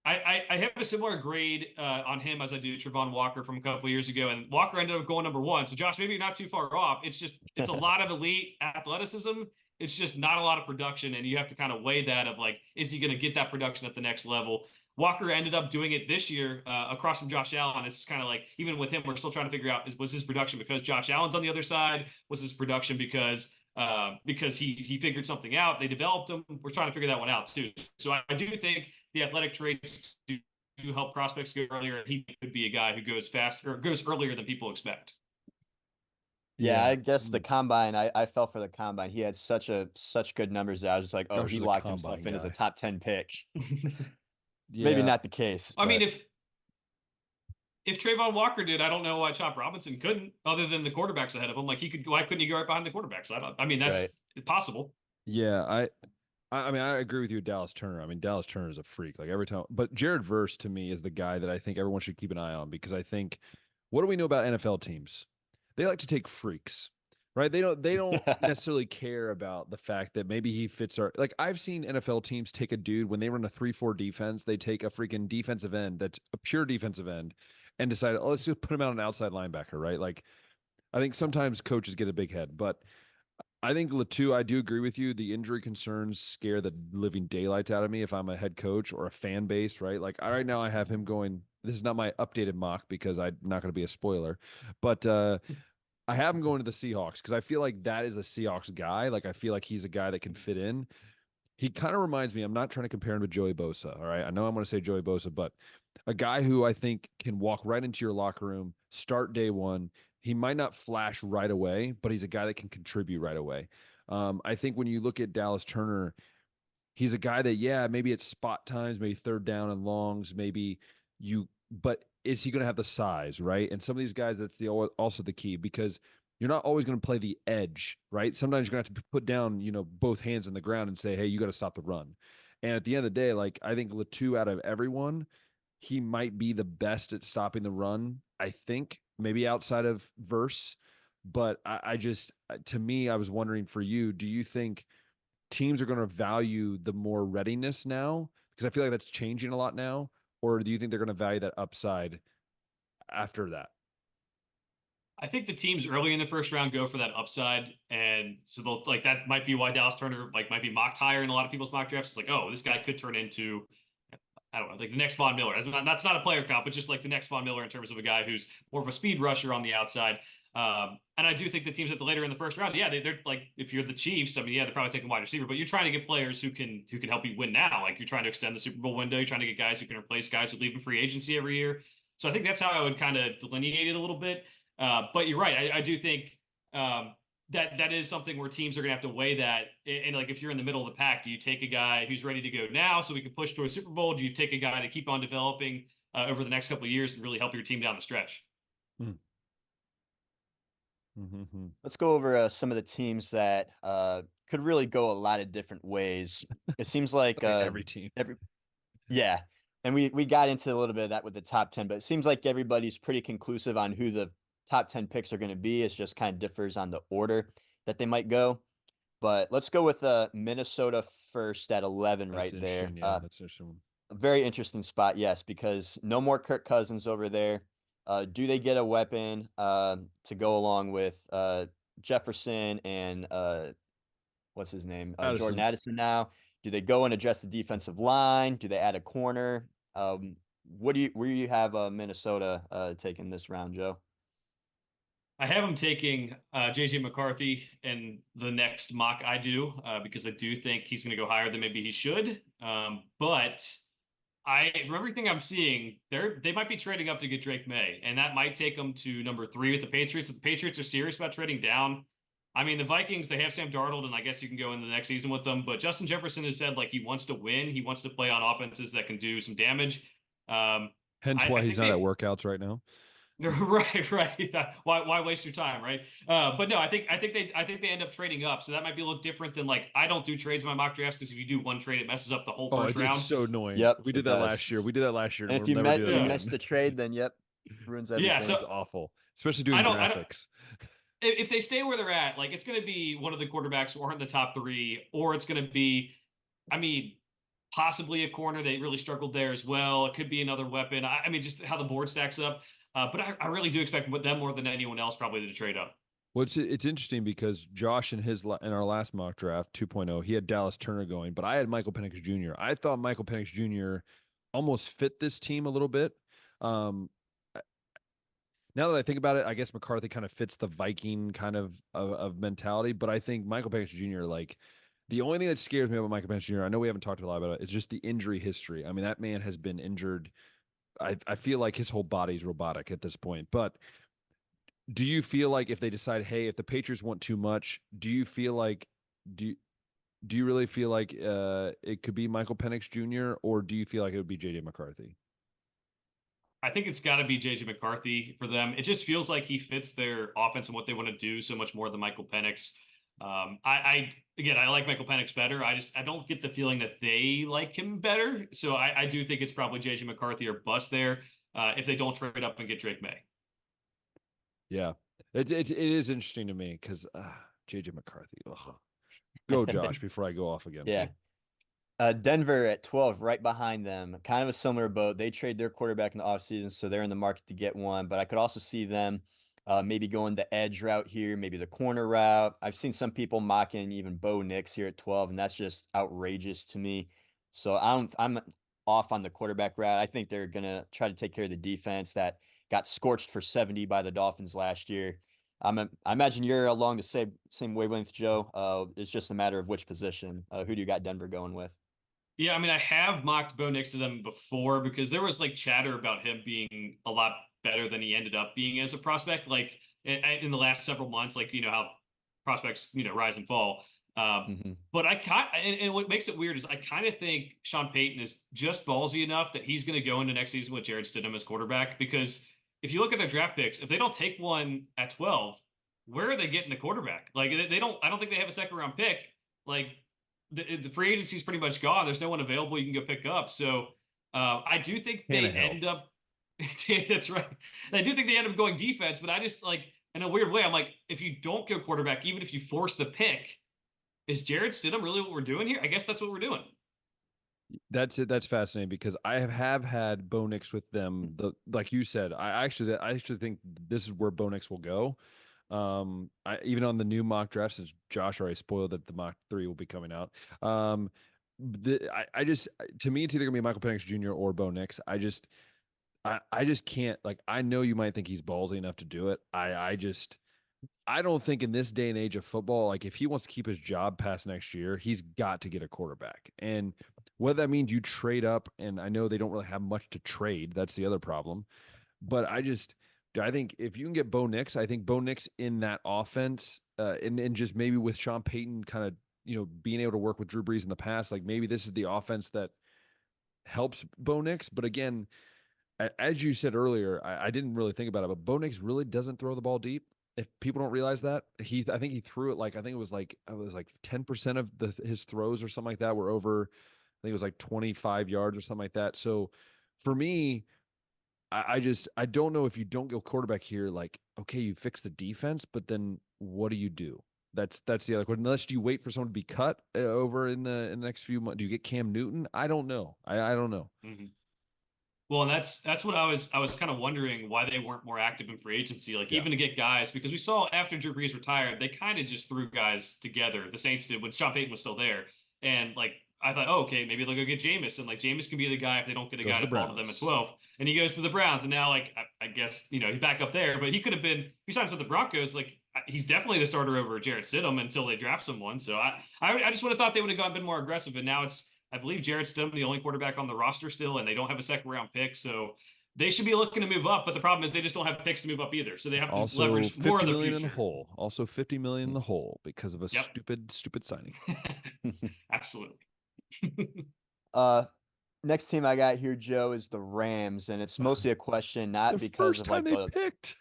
I have a similar grade on him as I do Trevon Walker from a couple of years ago, and Walker ended up going number 1. So Josh, maybe you're not too far off. It's a lot of elite athleticism. It's just not a lot of production, and you have to kind of weigh that of like, is he going to get that production at the next level? Walker ended up doing it this year across from Josh Allen. It's kind of like, even with him, we're still trying to figure out, was his production because Josh Allen's on the other side? Was his production because he figured something out? They developed him. We're trying to figure that one out too. So I do think the athletic traits do help prospects go earlier. He could be a guy who goes faster or goes earlier than people expect.
Yeah, I guess the combine, I fell for the combine. He had such good numbers that I was just like, oh,
Josh
he
is a
locked himself
combine
in as a
guy.
top 10 pick.
Yeah.
Maybe not the case.
I mean,
but-
if Trayvon Walker did, I don't know why Chop Robinson couldn't, other than the quarterbacks ahead of him. Like he could, why couldn't he go right behind the quarterbacks? I mean, that's possible.
Yeah, I mean, I agree with you, Dallas Turner. I mean, Dallas Turner is a freak. Like every time, but Jared Verse to me is the guy that I think everyone should keep an eye on, because I think, what do we know about NFL teams? They like to take freaks, right? They don't necessarily care about the fact that maybe he fits our, like I've seen NFL teams take a dude when they run a 3-4 defense, they take a freaking defensive end that's a pure defensive end and decide, oh, let's just put him out an outside linebacker, right? Like I think sometimes coaches get a big head, but I think Latu, I do agree with you. The injury concerns scare the living daylights out of me if I'm a head coach or a fan base, right? Like right now I have him going, this is not my updated mock because I'm not going to be a spoiler, but I have him going to the Seahawks because I feel like that is a Seahawks guy. Like I feel like he's a guy that can fit in. He kind of reminds me, I'm not trying to compare him to Joey Bosa, all right? I know I'm going to say Joey Bosa, but a guy who I think can walk right into your locker room, start day one. He might not flash right away, but he's a guy that can contribute right away. I think when you look at Dallas Turner, he's a guy that, yeah, maybe it's spot times, maybe third down and longs, but is he going to have the size, right? And some of these guys, that's also the key, because you're not always going to play the edge, right? Sometimes you're going to have to put down, both hands on the ground and say, hey, you got to stop the run. And at the end of the day, like I think Latu, out of everyone, he might be the best at stopping the run, I think, maybe outside of Verse. But I just, to me, I was wondering for you, do you think teams are going to value the more readiness now? Because I feel like that's changing a lot now. Or do you think they're going to value that upside after that?
I think the teams early in the first round go for that upside, and so they'll like that might be why Dallas Turner might be mocked higher in a lot of people's mock drafts. It's like, oh, this guy could turn into, I don't know, like the next Von Miller. That's not a player comp, but just like the next Von Miller in terms of a guy who's more of a speed rusher on the outside. And I do think the teams at the later in the first round, yeah, they're like, if you're the Chiefs, I mean, yeah, they're probably taking wide receiver, but you're trying to get players who can help you win now. Like you're trying to extend the Super Bowl window. You're trying to get guys who can replace guys who leave in free agency every year. So I think that's how I would kind of delineate it a little bit. But you're right. I do think that is something where teams are going to have to weigh that. And like, if you're in the middle of the pack, do you take a guy who's ready to go now so we can push towards Super Bowl? Do you take a guy to keep on developing over the next couple of years and really help your team down the stretch?
Mm-hmm. Let's go over some of the teams that could really go a lot of different ways. It seems like
every team.
Yeah. And we got into a little bit of that with the top 10, but it seems like everybody's pretty conclusive on who the top 10 picks are going to be. It just kind of differs on the order that they might go. But let's go with Minnesota first at 11 right there.
Yeah, that's interesting.
A very interesting spot, yes, because no more Kirk Cousins over there. Do they get a weapon to go along with Jefferson and what's his name? Jordan
Addison.
Addison now? Do they go and address the defensive line? Do they add a corner? Where do you have Minnesota taking this round, Joe?
I have him taking JJ McCarthy in the next mock I do because I do think he's going to go higher than maybe he should. But from everything I'm seeing, they might be trading up to get Drake May, and that might take them to number 3 with the Patriots. If the Patriots are serious about trading down, I mean, the Vikings, they have Sam Darnold, and I guess you can go in the next season with them. But Justin Jefferson has said like he wants to win. He wants to play on offenses that can do some damage.
Hence why he's not at workouts right now.
Right. Why waste your time, right? But no, I think they end up trading up, so that might be a little different than like I don't do trades in my mock drafts because if you do one trade, it messes up the whole first round.
It's so annoying.
Yep,
we did that last year. We did that last year,
and if you miss the trade, then yep, ruins everything.
Yeah, so
it's awful, especially doing graphics.
If they stay where they're at, like it's going to be one of the quarterbacks who aren't in the top 3, or it's going to be, I mean, possibly a corner. They really struggled there as well. It could be another weapon. I mean, just how the board stacks up. But I really do expect them more than anyone else probably to trade up.
Well, it's interesting because Josh in our last mock draft 2.0, he had Dallas Turner going, but I had Michael Penix Jr. I thought Michael Penix Jr. almost fit this team a little bit. Now that I think about it, I guess McCarthy kind of fits the Viking kind of mentality, but I think Michael Penix Jr. like the only thing that scares me about Michael Penix Jr. I know we haven't talked a lot about it. It's just the injury history. I mean, that man has been injured. I feel like his whole body's robotic at this point. But do you feel like if they decide, hey, if the Patriots want too much, do you feel like do you really feel like it could be Michael Penix Jr. or do you feel like it would be JJ McCarthy?
I think it's got to be JJ McCarthy for them. It just feels like he fits their offense and what they want to do so much more than Michael Penix. I like Michael Penix better. I don't get the feeling that they like him better. So I do think it's probably JJ McCarthy or bust there if they don't trade up and get Drake May.
Yeah, it is interesting to me because JJ McCarthy. Ugh. Go, Josh, before I go off again.
Yeah. Denver at 12, right behind them. Kind of a similar boat. They trade their quarterback in the offseason, so they're in the market to get one. But I could also see them maybe going the edge route here, maybe the corner route. I've seen some people mocking even Bo Nix here at 12, and that's just outrageous to me. So I'm off on the quarterback route. I think they're going to try to take care of the defense that got scorched for 70 by the Dolphins last year. I imagine you're along the same wavelength, Joe. It's just a matter of which position. Who do you got Denver going with?
Yeah, I mean, I have mocked Bo Nix to them before because there was like chatter about him being a lot better than he ended up being as a prospect. Like in the last several months, like how prospects rise and fall. But and what makes it weird is I kind of think Sean Payton is just ballsy enough that he's going to go into next season with Jarrett Stidham as quarterback. Because if you look at their draft picks, if they don't take one at 12, where are they getting the quarterback? Like they don't. I don't think they have a second round pick. Like. The free agency is pretty much gone. There's no one available you can go pick up. So I do think they end up. That's right. I do think they end up going defense, but I just like in a weird way. I'm like, if you don't go quarterback, even if you force the pick, is Jarrett Stidham really what we're doing here? I guess that's what we're doing.
That's it. That's fascinating because I have had Bo Nix with them. Like you said, I actually think this is where Bo Nix will go. Even on the new mock draft, since Josh already spoiled that the mock 3 will be coming out. To me, it's either gonna be Michael Penix Jr. or Bo Nix. I just can't. Like, I know you might think he's ballsy enough to do it. I don't think in this day and age of football, like if he wants to keep his job past next year, he's got to get a quarterback. And whether that means you trade up, and I know they don't really have much to trade. That's the other problem. But I think if you can get Bo Nix, I think Bo Nix in that offense, and just maybe with Sean Payton kind of, being able to work with Drew Brees in the past, like maybe this is the offense that helps Bo Nix. But again, as you said earlier, I didn't really think about it, but Bo Nix really doesn't throw the ball deep. If people don't realize that, I think he threw it like, I think it was like 10% of his throws or something like that were over, I think it was like 25 yards or something like that. So for me, I don't know if you don't go quarterback here, like, okay, you fix the defense, but then what do you do? That's the other question. Unless you wait for someone to be cut over in the next few months. Do you get Cam Newton? I don't know. I don't know.
Mm-hmm. Well, and that's what I was kind of wondering why they weren't more active in free agency, like
Yeah.
even to get guys, because we saw after Drew Brees retired, they kind of just threw guys together. The Saints did when Sean Payton was still there, and like I thought, oh, okay, maybe they'll go get Jameis, and like Jameis can be the guy if they don't get a
Goes
guy
to
to
the
fall to them at
Browns.
12, and he goes to the Browns, and now like I guess he's back up there, but he could have been if he signs with the Broncos, like he's definitely the starter over Jarrett Stidham until they draft someone. So I just would have thought they would have been more aggressive, and now it's I believe Jarrett Stidham the only quarterback on the roster still, and they don't have a second round pick, so they should be looking to move up, but the problem is they just don't have picks to move up either. So they have to
Also,
leverage more
50
of the
million in the
future.
hole. Also, 50 million in the hole because of a
Yep.
stupid signing.
Absolutely.
Next team I got here, Joe, is the Rams, and it's mostly a question not
The
because
first
of
time
like
they
the.
picked.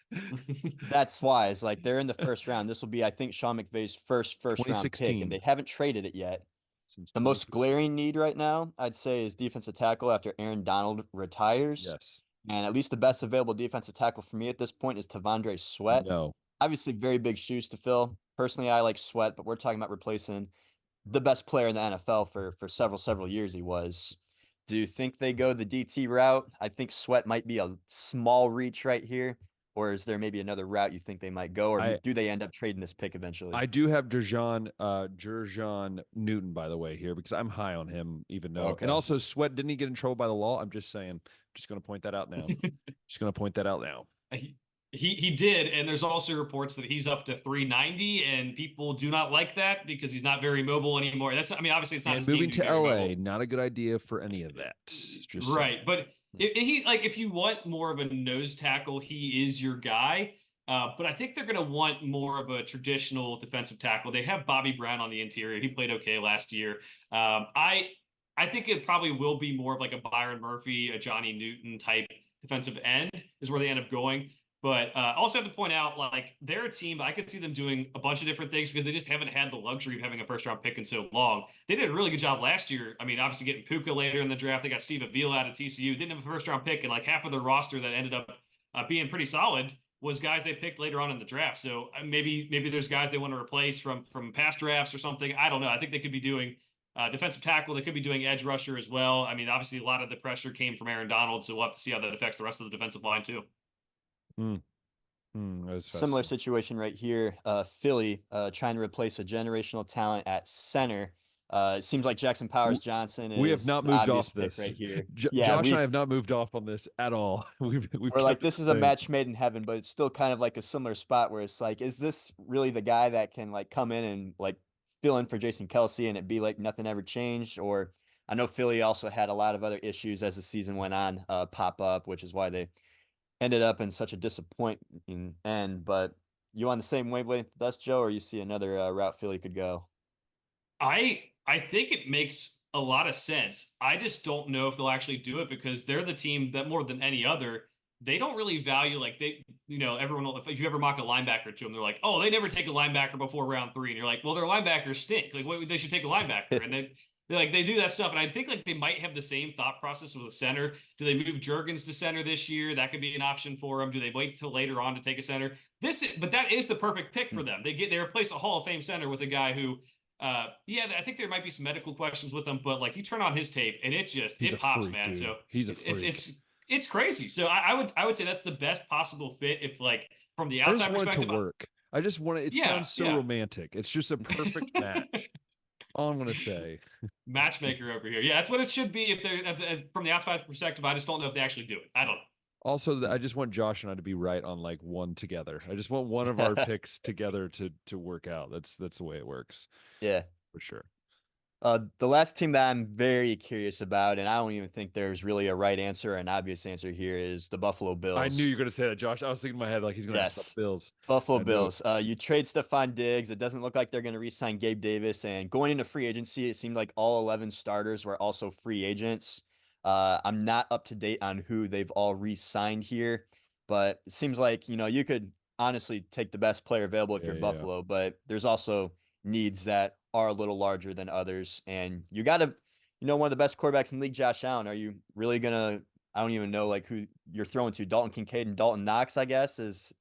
That's why it's like they're in the first round. This will be, I think, Sean McVay's first round pick,
2016.
and they haven't traded it yet.
Since
The most
2016.
glaring need right now, I'd say, is defensive tackle after Aaron Donald retires.
Yes.
And at least the best available defensive tackle for me at this point is Tavondre Sweat.
No.
Obviously, very big shoes to fill. Personally, I like Sweat, but we're talking about replacing the best player in the NFL for several years he was. Do you think they go the DT route? I think Sweat might be a small reach right here. Or is there maybe another route you think they might go? Or
I
do they end up trading this pick eventually?
I do have Jerjon Newton, by the way, here because I'm high on him, even though.
Okay.
And also, Sweat, didn't he get in trouble by the law? I'm just saying. Just going to point that out now. Just going to point that out now.
He did, and there's also reports that he's up to 390, and people do not like that because he's not very mobile anymore. Obviously it's not
And
his game
moving
to be
to
very
LA,
mobile.
not a good idea for any of that. Just
Right, but if you want more of a nose tackle, he is your guy. But I think they're going to want more of a traditional defensive tackle. They have Bobby Brown on the interior. He played okay last year. I think it probably will be more of like a Byron Murphy, a Johnny Newton type defensive end is where they end up going. But also have to point out, like, they're a team, I could see them doing a bunch of different things because they just haven't had the luxury of having a first round pick in so long. They did a really good job last year. I mean, obviously getting Puka later in the draft. They got Steve Avila out of TCU. Didn't have a first round pick, and like half of the roster that ended up being pretty solid was guys they picked later on in the draft. So maybe there's guys they want to replace from past drafts or something. I don't know. I think they could be doing defensive tackle. They could be doing edge rusher as well. I mean, obviously a lot of the pressure came from Aaron Donald, so we'll have to see how that affects the rest of the defensive line too.
Similar situation right here. Philly trying to replace a generational talent at center. It seems like Jackson Powers Johnson is
we have not
the
moved
obvious
off
pick
this
right here.
Josh and I have not moved off on this at all. We've
we're like,
kept
this
it
is
the
a
same.
match made in heaven, but it's still kind of like a similar spot where it's like, is this really the guy that can like come in and like fill in for Jason Kelsey and it be like nothing ever changed? Or I know Philly also had a lot of other issues as the season went on pop up, which is why they ended up in such a disappointing end. But you on the same wavelength with us, Joe, or you see another route Philly could go?
I think it makes a lot of sense. I just don't know if they'll actually do it because they're the team that more than any other, they don't really value like everyone will, if you ever mock a linebacker to them, they're like, oh, they never take a linebacker before round 3, and you're like, well, their linebackers stink. Like, they should take a linebacker, and they do that stuff. And I think like they might have the same thought process with a center. Do they move Juergens to center this year? That could be an option for them. Do they wait till later on to take a center? But that is the perfect pick for them. They replace a Hall of Fame center with a guy who. I think there might be some medical questions with him, but like you turn on his tape and it pops,
freak,
man.
dude.
So
he's a freak.
It's crazy. So I would say that's the best possible fit if like from the outside
I just want
perspective.
it to work. I just want it. It sounds so romantic. It's just a perfect match. All I'm gonna say.
Matchmaker over here. Yeah, that's what it should be. If they're from the outside perspective, I just don't know if they actually do it. I don't know.
Also, I just want Josh and I to be right on like one together. I just want one of our picks together to work out. That's the way it works.
Yeah,
for sure.
The last team that I'm very curious about, and I don't even think there's really a right answer or an obvious answer here, is the Buffalo Bills.
I knew you were going to say that, Josh. I was thinking in my head like he's going to ask about Bills.
Buffalo Bills. You trade Stephon Diggs. It doesn't look like they're going to re-sign Gabe Davis. And going into free agency, it seemed like all 11 starters were also free agents. I'm not up to date on who they've all re-signed here, but it seems like, you could honestly take the best player available if you're Buffalo, but there's also needs that are a little larger than others. And you got to, one of the best quarterbacks in the league, Josh Allen. Are you really going to, I don't even know like who you're throwing to, Dalton Kincaid and Dalton Knox, I guess, is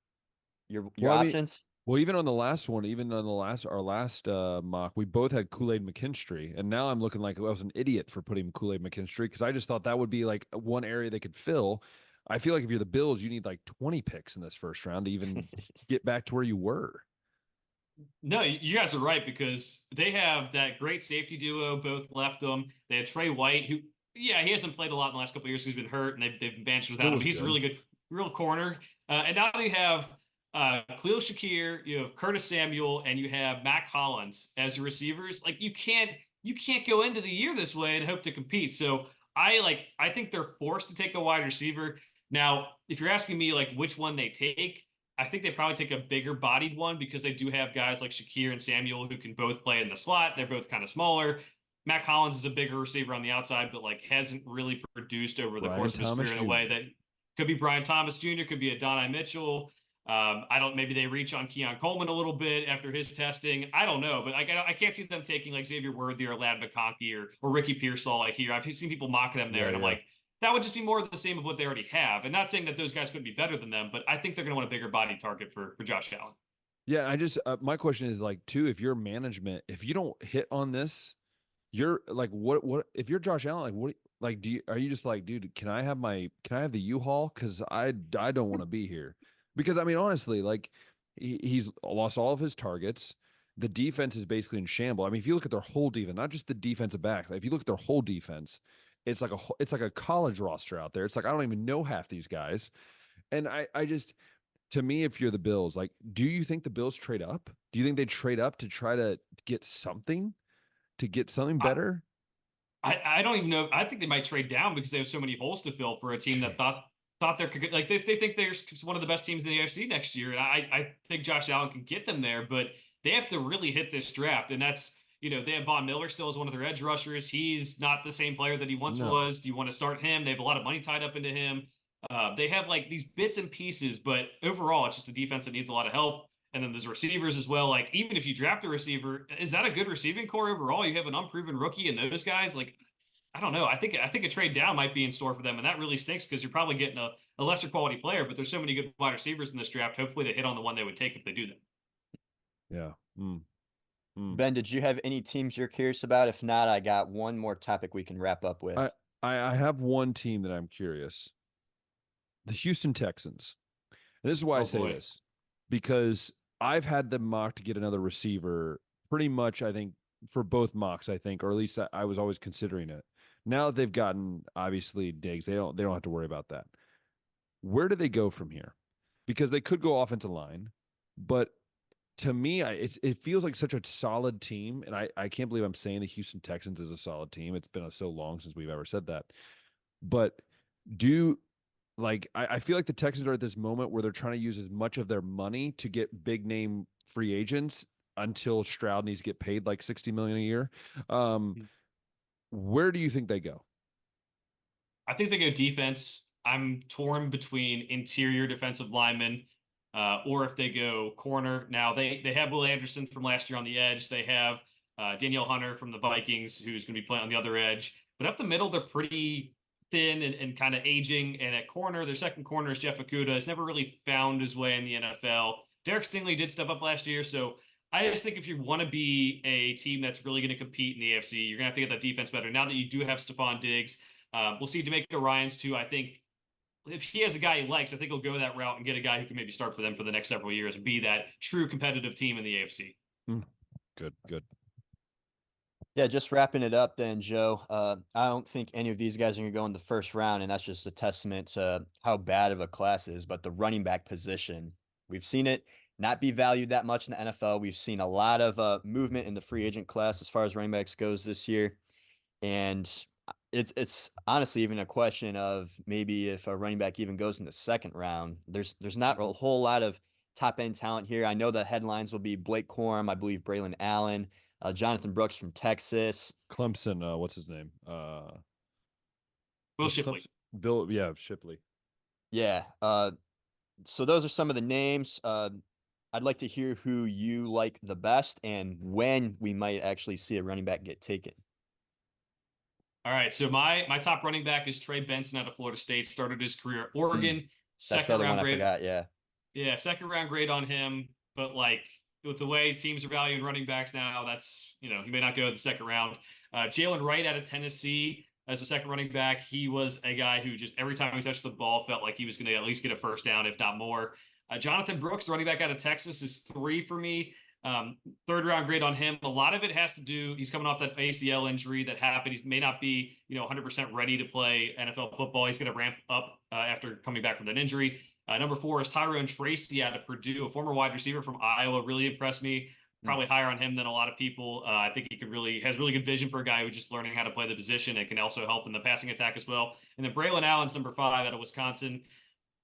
your options.
Well, even on the last one, even on our last mock, we both had Kool-Aid McKinstry, and now I'm looking like I was an idiot for putting Kool-Aid McKinstry because I just thought that would be like one area they could fill. I feel like if you're the Bills, you need like 20 picks in this first round to even get back to where you were.
No, you guys are right because they have that great safety duo. Both left them. They had Trey White, who, yeah, he hasn't played a lot in the last couple of years. He's been hurt, and they've been benched without
Still
him.
was
He's a
good.
really good, real corner. And now they have Khalil Shakir, you have Curtis Samuel, and you have Matt Collins as your receivers. Like you can't go into the year this way and hope to compete. So I think they're forced to take a wide receiver. Now, if you're asking me like which one they take, I think they probably take a bigger bodied one because they do have guys like Shakir and Samuel who can both play in the slot. They're both kind of smaller. Matt Collins is a bigger receiver on the outside, but like hasn't really produced over the
Brian
course of his
Thomas
career in a
Jr.
way that could be Brian Thomas Jr., could be Adonai Mitchell. Maybe they reach on Keon Coleman a little bit after his testing. I don't know, but I can't see them taking like Xavier Worthy or Lad McConkey or Ricky Pearsall like here. I've seen people mock them there, and I'm like, that would just be more of the same of what they already have. And not saying that those guys couldn't be better than them, but I think they're going to want a bigger body target for Josh Allen.
Yeah, I just my question is like too, if you're management, if you don't hit on this, you're like what if you're Josh Allen, like what like are you just like, dude, can I have the U-Haul? Because I don't want to be here. Because I mean, honestly, like he's lost all of his targets. The defense is basically in shambles. I mean, if you look at their whole defense, not just the defensive back, like if you look at their whole defense, it's like a college roster out there. It's like I don't even know half these guys. And I just, to me, if you're the Bills, like, do you think the Bills trade up? Do you think they trade up to try to get something better?
I don't even know. I think they might trade down because they have so many holes to fill for a team that
Jeez.
thought they're like they think they're one of the best teams in the AFC next year. And I think Josh Allen can get them there, but they have to really hit this draft. And that's, they have Von Miller still as one of their edge rushers. He's not the same player that he once
No.
was. Do you want to start him? They have a lot of money tied up into him. They have like these bits and pieces, but overall, it's just a defense that needs a lot of help. And then there's receivers as well. Like, even if you draft a receiver, is that a good receiving core overall? You have an unproven rookie and those guys. Like, I don't know. I think a trade down might be in store for them, and that really stinks because you're probably getting a lesser quality player. But there's so many good wide receivers in this draft. Hopefully, they hit on the one they would take if they do that.
Yeah.
Ben, did you have any teams you're curious about? If not, I got one more topic we can wrap up with.
I have one team that I'm curious. The Houston Texans. And this is why I say this, because I've had them mock to get another receiver pretty much, I think, for both mocks, I think, or at least I was always considering it. Now that they've gotten, obviously, Diggs, they don't have to worry about that. Where do they go from here? Because they could go offensive line, but to me, it feels like such a solid team, and I can't believe I'm saying the Houston Texans is a solid team. It's been so long since we've ever said that. But I feel like the Texans are at this moment where they're trying to use as much of their money to get big name free agents until Stroud needs to get paid like $60 million a year. Where do you think they go?
I think they go defense. I'm torn between interior defensive linemen, or if they go corner. Now they have Will Anderson from last year on the edge. They have Danielle Hunter from the Vikings, who's going to be playing on the other edge. But up the middle, they're pretty thin and kind of aging. And at corner, their second corner is Jeff Okudah. Has never really found his way in the NFL. Derek Stingley did step up last year, so I just think if you want to be a team that's really going to compete in the AFC, you're going to have to get that defense better. Now that you do have Stephon Diggs, we'll see DeMeco Ryans too. I think if he has a guy he likes, I think he'll go that route and get a guy who can maybe start for them for the next several years and be that true competitive team in the AFC.
Good.
Yeah, just wrapping it up then, Joe. I don't think any of these guys are going to go in the first round, and that's just a testament to how bad of a class is. But the running back position, we've seen it not be valued that much in the NFL. We've seen a lot of movement in the free agent class as far as running backs goes this year. And it's honestly even a question of maybe if a running back even goes in the second round. There's not a whole lot of top-end talent here. I know the headlines will be Blake Corum, I believe Braylon Allen, Jonathan Brooks from Texas.
Clemson, what's his name?
Will Shipley.
Shipley.
Yeah. So those are some of the names. I'd like to hear who you like the best and when we might actually see a running back get taken.
All right, so my top running back is Trey Benson out of Florida State. Started his career at Oregon.
That's the other one I forgot, yeah.
Yeah, second round grade on him. but like with the way teams are valuing running backs now, that's, he may not go the second round. Jalen Wright out of Tennessee as a second running back, he was a guy who just every time he touched the ball felt like he was going to at least get a first down, if not more. Jonathan Brooks, the running back out of Texas, is 3 for me. Third round grade on him. A lot of it has to do, he's coming off that ACL injury that happened. He may not be, 100% ready to play NFL football. He's going to ramp up after coming back from that injury. Number 4 is Tyrone Tracy out of Purdue, a former wide receiver from Iowa. Really impressed me. Probably higher on him than a lot of people. I think he has really good vision for a guy who's just learning how to play the position and can also help in the passing attack as well. And then Braylon Allen's number 5 out of Wisconsin.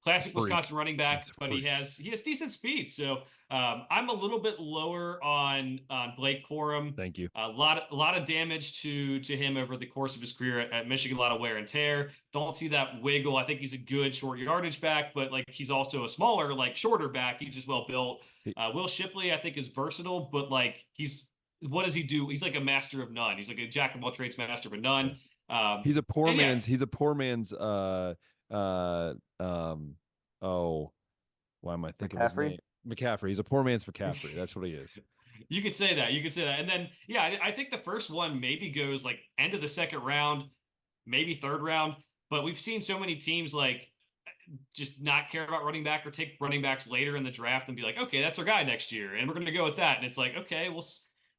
Classic Wisconsin running back, but he has decent speed. So I'm a little bit lower on Blake Corum.
Thank you.
A lot of damage to him over the course of his career at Michigan. A lot of wear and tear. Don't see that wiggle. I think he's a good short yardage back, but like he's also a smaller, like shorter back. He's just well built. Will Shipley, I think, is versatile, but like what does he do? He's like a master of none. He's like a jack of all trades, master of none.
He's a poor man's. Why am I thinking of his name? McCaffrey. He's a poor man's McCaffrey. That's what he is.
You could say that. And then, I think the first one maybe goes like end of the second round, maybe third round. But we've seen so many teams like just not care about running back or take running backs later in the draft and be like, okay, that's our guy next year, and we're going to go with that. And it's like, okay, we'll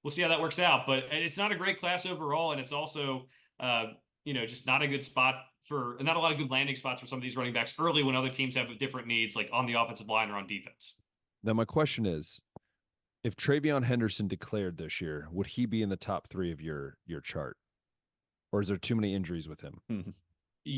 see how that works out. But it's not a great class overall, and it's also just not a good spot for not a lot of good landing spots for some of these running backs early when other teams have different needs, like on the offensive line or on defense.
Now, my question is, if Travion Henderson declared this year, would he be in the top 3 of your chart? Or is there too many injuries with him?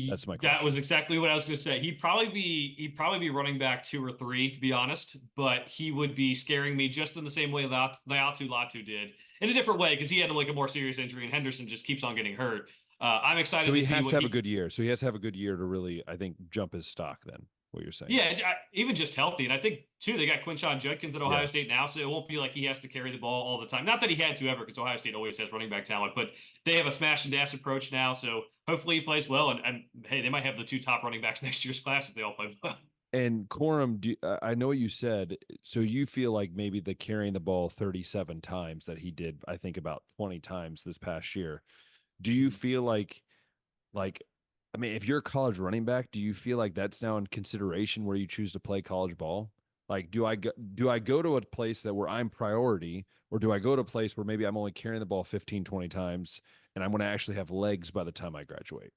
That's my question.
That was exactly what I was going to say. He'd probably be running back 2 or 3, to be honest, but he would be scaring me just in the same way Latu did, in a different way, because he had like a more serious injury and Henderson just keeps on getting hurt. I'm excited to see
he has to have a good year. So he has to have a good year to really, I think, jump his stock then, what you're saying.
Yeah, even just healthy. And I think, too, they got Quinshon Judkins at Ohio State now, so it won't be like he has to carry the ball all the time. Not that he had to ever, because Ohio State always has running back talent, but they have a smash and dash approach now, so hopefully he plays well. And hey, they might have the 2 top running backs next year's class if they all play well.
And Corum, I know what you said, so you feel like maybe the carrying the ball 37 times that he did, I think about 20 times this past year. Do you feel like, I mean, if you're a college running back, do you feel like that's now in consideration where you choose to play college ball? Like, do I go to a place where I'm priority, or do I go to a place where maybe I'm only carrying the ball 15, 20 times and I'm going to actually have legs by the time I graduate?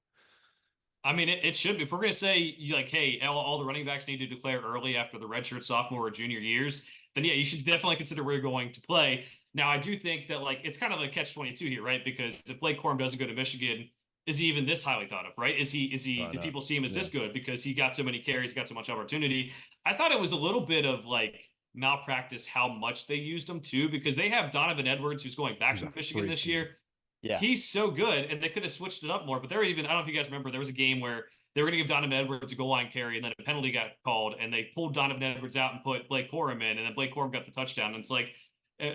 I mean, it should be. If we're going to say, hey, all the running backs need to declare early after the redshirt sophomore or junior years, then yeah, you should definitely consider where you're going to play. Now, I do think that it's kind of a catch-22 here, right? Because if Blake Corum doesn't go to Michigan, is he even this highly thought of, right? Do people see him as this good because he got so many carries, got so much opportunity? I thought it was a little bit of malpractice how much they used him too, because they have Donovan Edwards, who's going back to Michigan this year. Yeah. He's so good, and they could have switched it up more, but I don't know if you guys remember, there was a game where they were going to give Donovan Edwards a goal line carry, and then a penalty got called, and they pulled Donovan Edwards out and put Blake Corum in, and then Blake Corum got the touchdown, and it's like,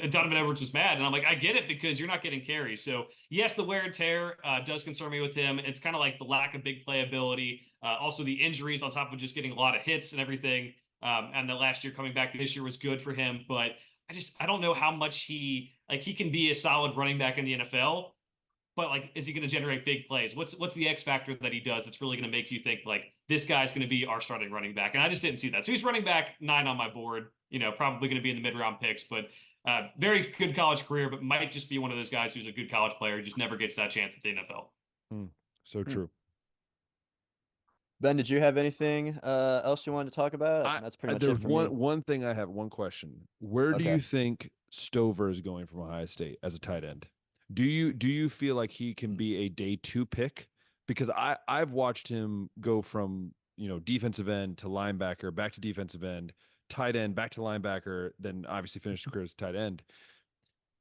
Donovan Edwards was mad, and I'm like, I get it because you're not getting carries. So yes, the wear and tear does concern me with him. It's kind of like the lack of big playability, also the injuries on top of just getting a lot of hits and everything. And the last year coming back this year was good for him, but I don't know how much he can be a solid running back in the NFL, but is he going to generate big plays? What's the X factor that he does that's really going to make you think this guy's going to be our starting running back? And I just didn't see that. So he's running back 9 on my board. Probably going to be in the mid-round picks, but very good college career, but might just be one of those guys who's a good college player, just never gets that chance at the NFL.
So true.
Ben, did you have anything else you wanted to talk about? That's pretty much it for me.
One thing I have, one question. Where do you think Stover is going from Ohio State as a tight end? Do you feel like he can be a day 2 pick? Because I've watched him go from defensive end to linebacker, back to defensive end, tight end, back to linebacker, then obviously finished his career as tight end.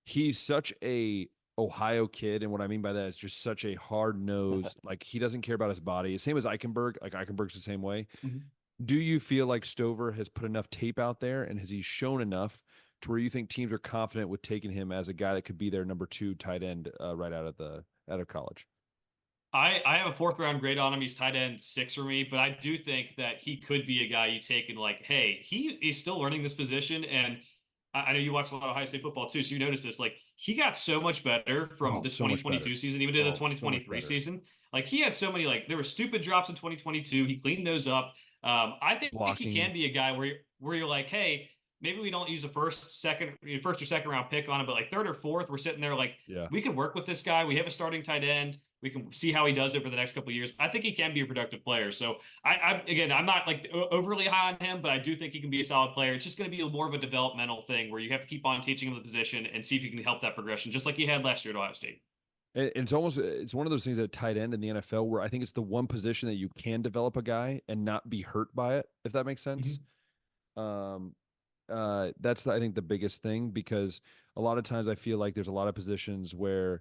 He's such a Ohio kid, and what I mean by that is just such a hard-nosed, he doesn't care about his body. Same as Eichenberg. Eichenberg's the same way. Mm-hmm. Do you feel like Stover has put enough tape out there, and has he shown enough to where you think teams are confident with taking him as a guy that could be their number 2 tight end right out of college?
I have a 4th round grade on him. He's tight end 6 for me, but I do think that he could be a guy you take and hey, he's still learning this position, and I know you watch a lot of Ohio State football too, so you notice this. Like he got so much better from the
so much
2022
better.
season, even to the
So much
2023
better.
season. Like he had so many, like there were stupid drops in 2022. He cleaned those up. I think he
Blocking.
can be a guy where you're like, hey, maybe we don't use a first or second round pick on him, but like third or fourth, we're sitting there like, we can work with this guy. We have a starting tight end. We can see how he does it for the next couple of years. I think he can be a productive player. So I'm not like overly high on him, but I do think he can be a solid player. It's just going to be more of a developmental thing where you have to keep on teaching him the position and see if you can help that progression, just like you had last year at Ohio State.
It's one of those things at tight end in the NFL where I think it's the one position that you can develop a guy and not be hurt by it, if that makes sense. That's I think the biggest thing, because a lot of times I feel like there's a lot of positions where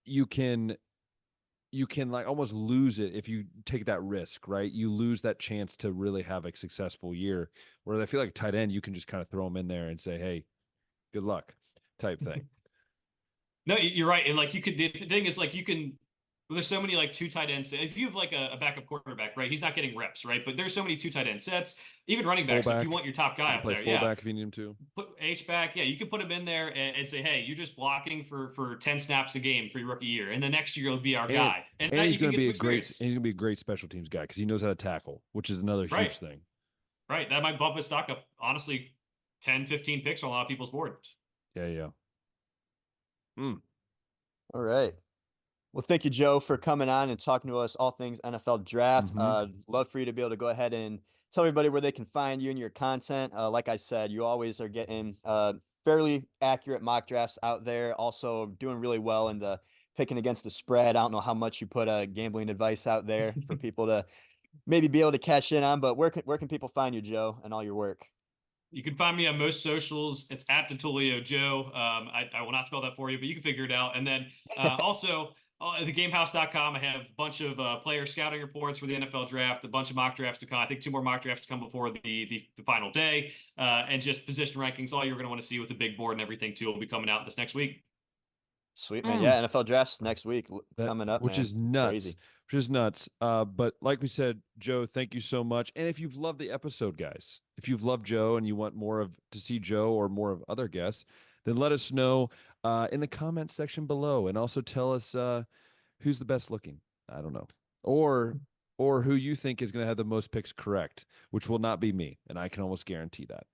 you can like almost lose it if you take that risk, right? You lose that chance to really have a successful year. Whereas I feel like tight end, you can just kind of throw them in there and say, hey, good luck type thing.
No, you're right. And like the thing is like there's so many like two tight ends. If you have like a backup quarterback, right, he's not getting reps, right? But there's so many two tight end sets, even running backs. If you want your top guy up there,
fullback if you need him to.
Put H-back, you can put him in there and say, hey, you're just blocking for 10 snaps a game for your rookie year, and the next year you'll be our guy. And
he's going to be a great special teams guy because he knows how to tackle, which is another huge thing.
Right, that might bump his stock up, honestly, 10, 15 picks on a lot of people's boards.
Yeah.
All right. Well, thank you, Joe, for coming on and talking to us all things NFL draft. Love for you to be able to go ahead and tell everybody where they can find you and your content. Like I said, you always are getting fairly accurate mock drafts out there. Also doing really well in the picking against the spread. I don't know how much you put gambling advice out there for people to maybe be able to cash in on, but where can people find you, Joe, and all your work?
You can find me on most socials. It's at DiTullio Joe. I will not spell that for you, but you can figure it out. And then also at thegamehouse.com, I have a bunch of player scouting reports for the NFL draft, a bunch of mock drafts to come. I think 2 more mock drafts to come before the final day, and just position rankings. All you're going to want to see with the big board and everything too will be coming out this next week.
Sweet, man. Yeah, NFL drafts next week coming up,
which is nuts. But like we said, Joe, thank you so much. And if you've loved the episode, guys, if you've loved Joe and you want to see Joe or more of other guests, then let us know in the comment section below, and also tell us who's the best looking. I don't know, or who you think is going to have the most picks correct, which will not be me, and I can almost guarantee that.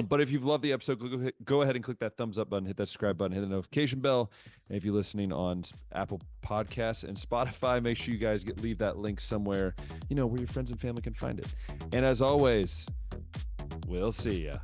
But if you've loved the episode, go ahead and click that thumbs up button, hit that subscribe button, hit the notification bell. And if you're listening on Apple Podcasts and Spotify, make sure you guys leave that link somewhere, where your friends and family can find it. And as always, we'll see ya.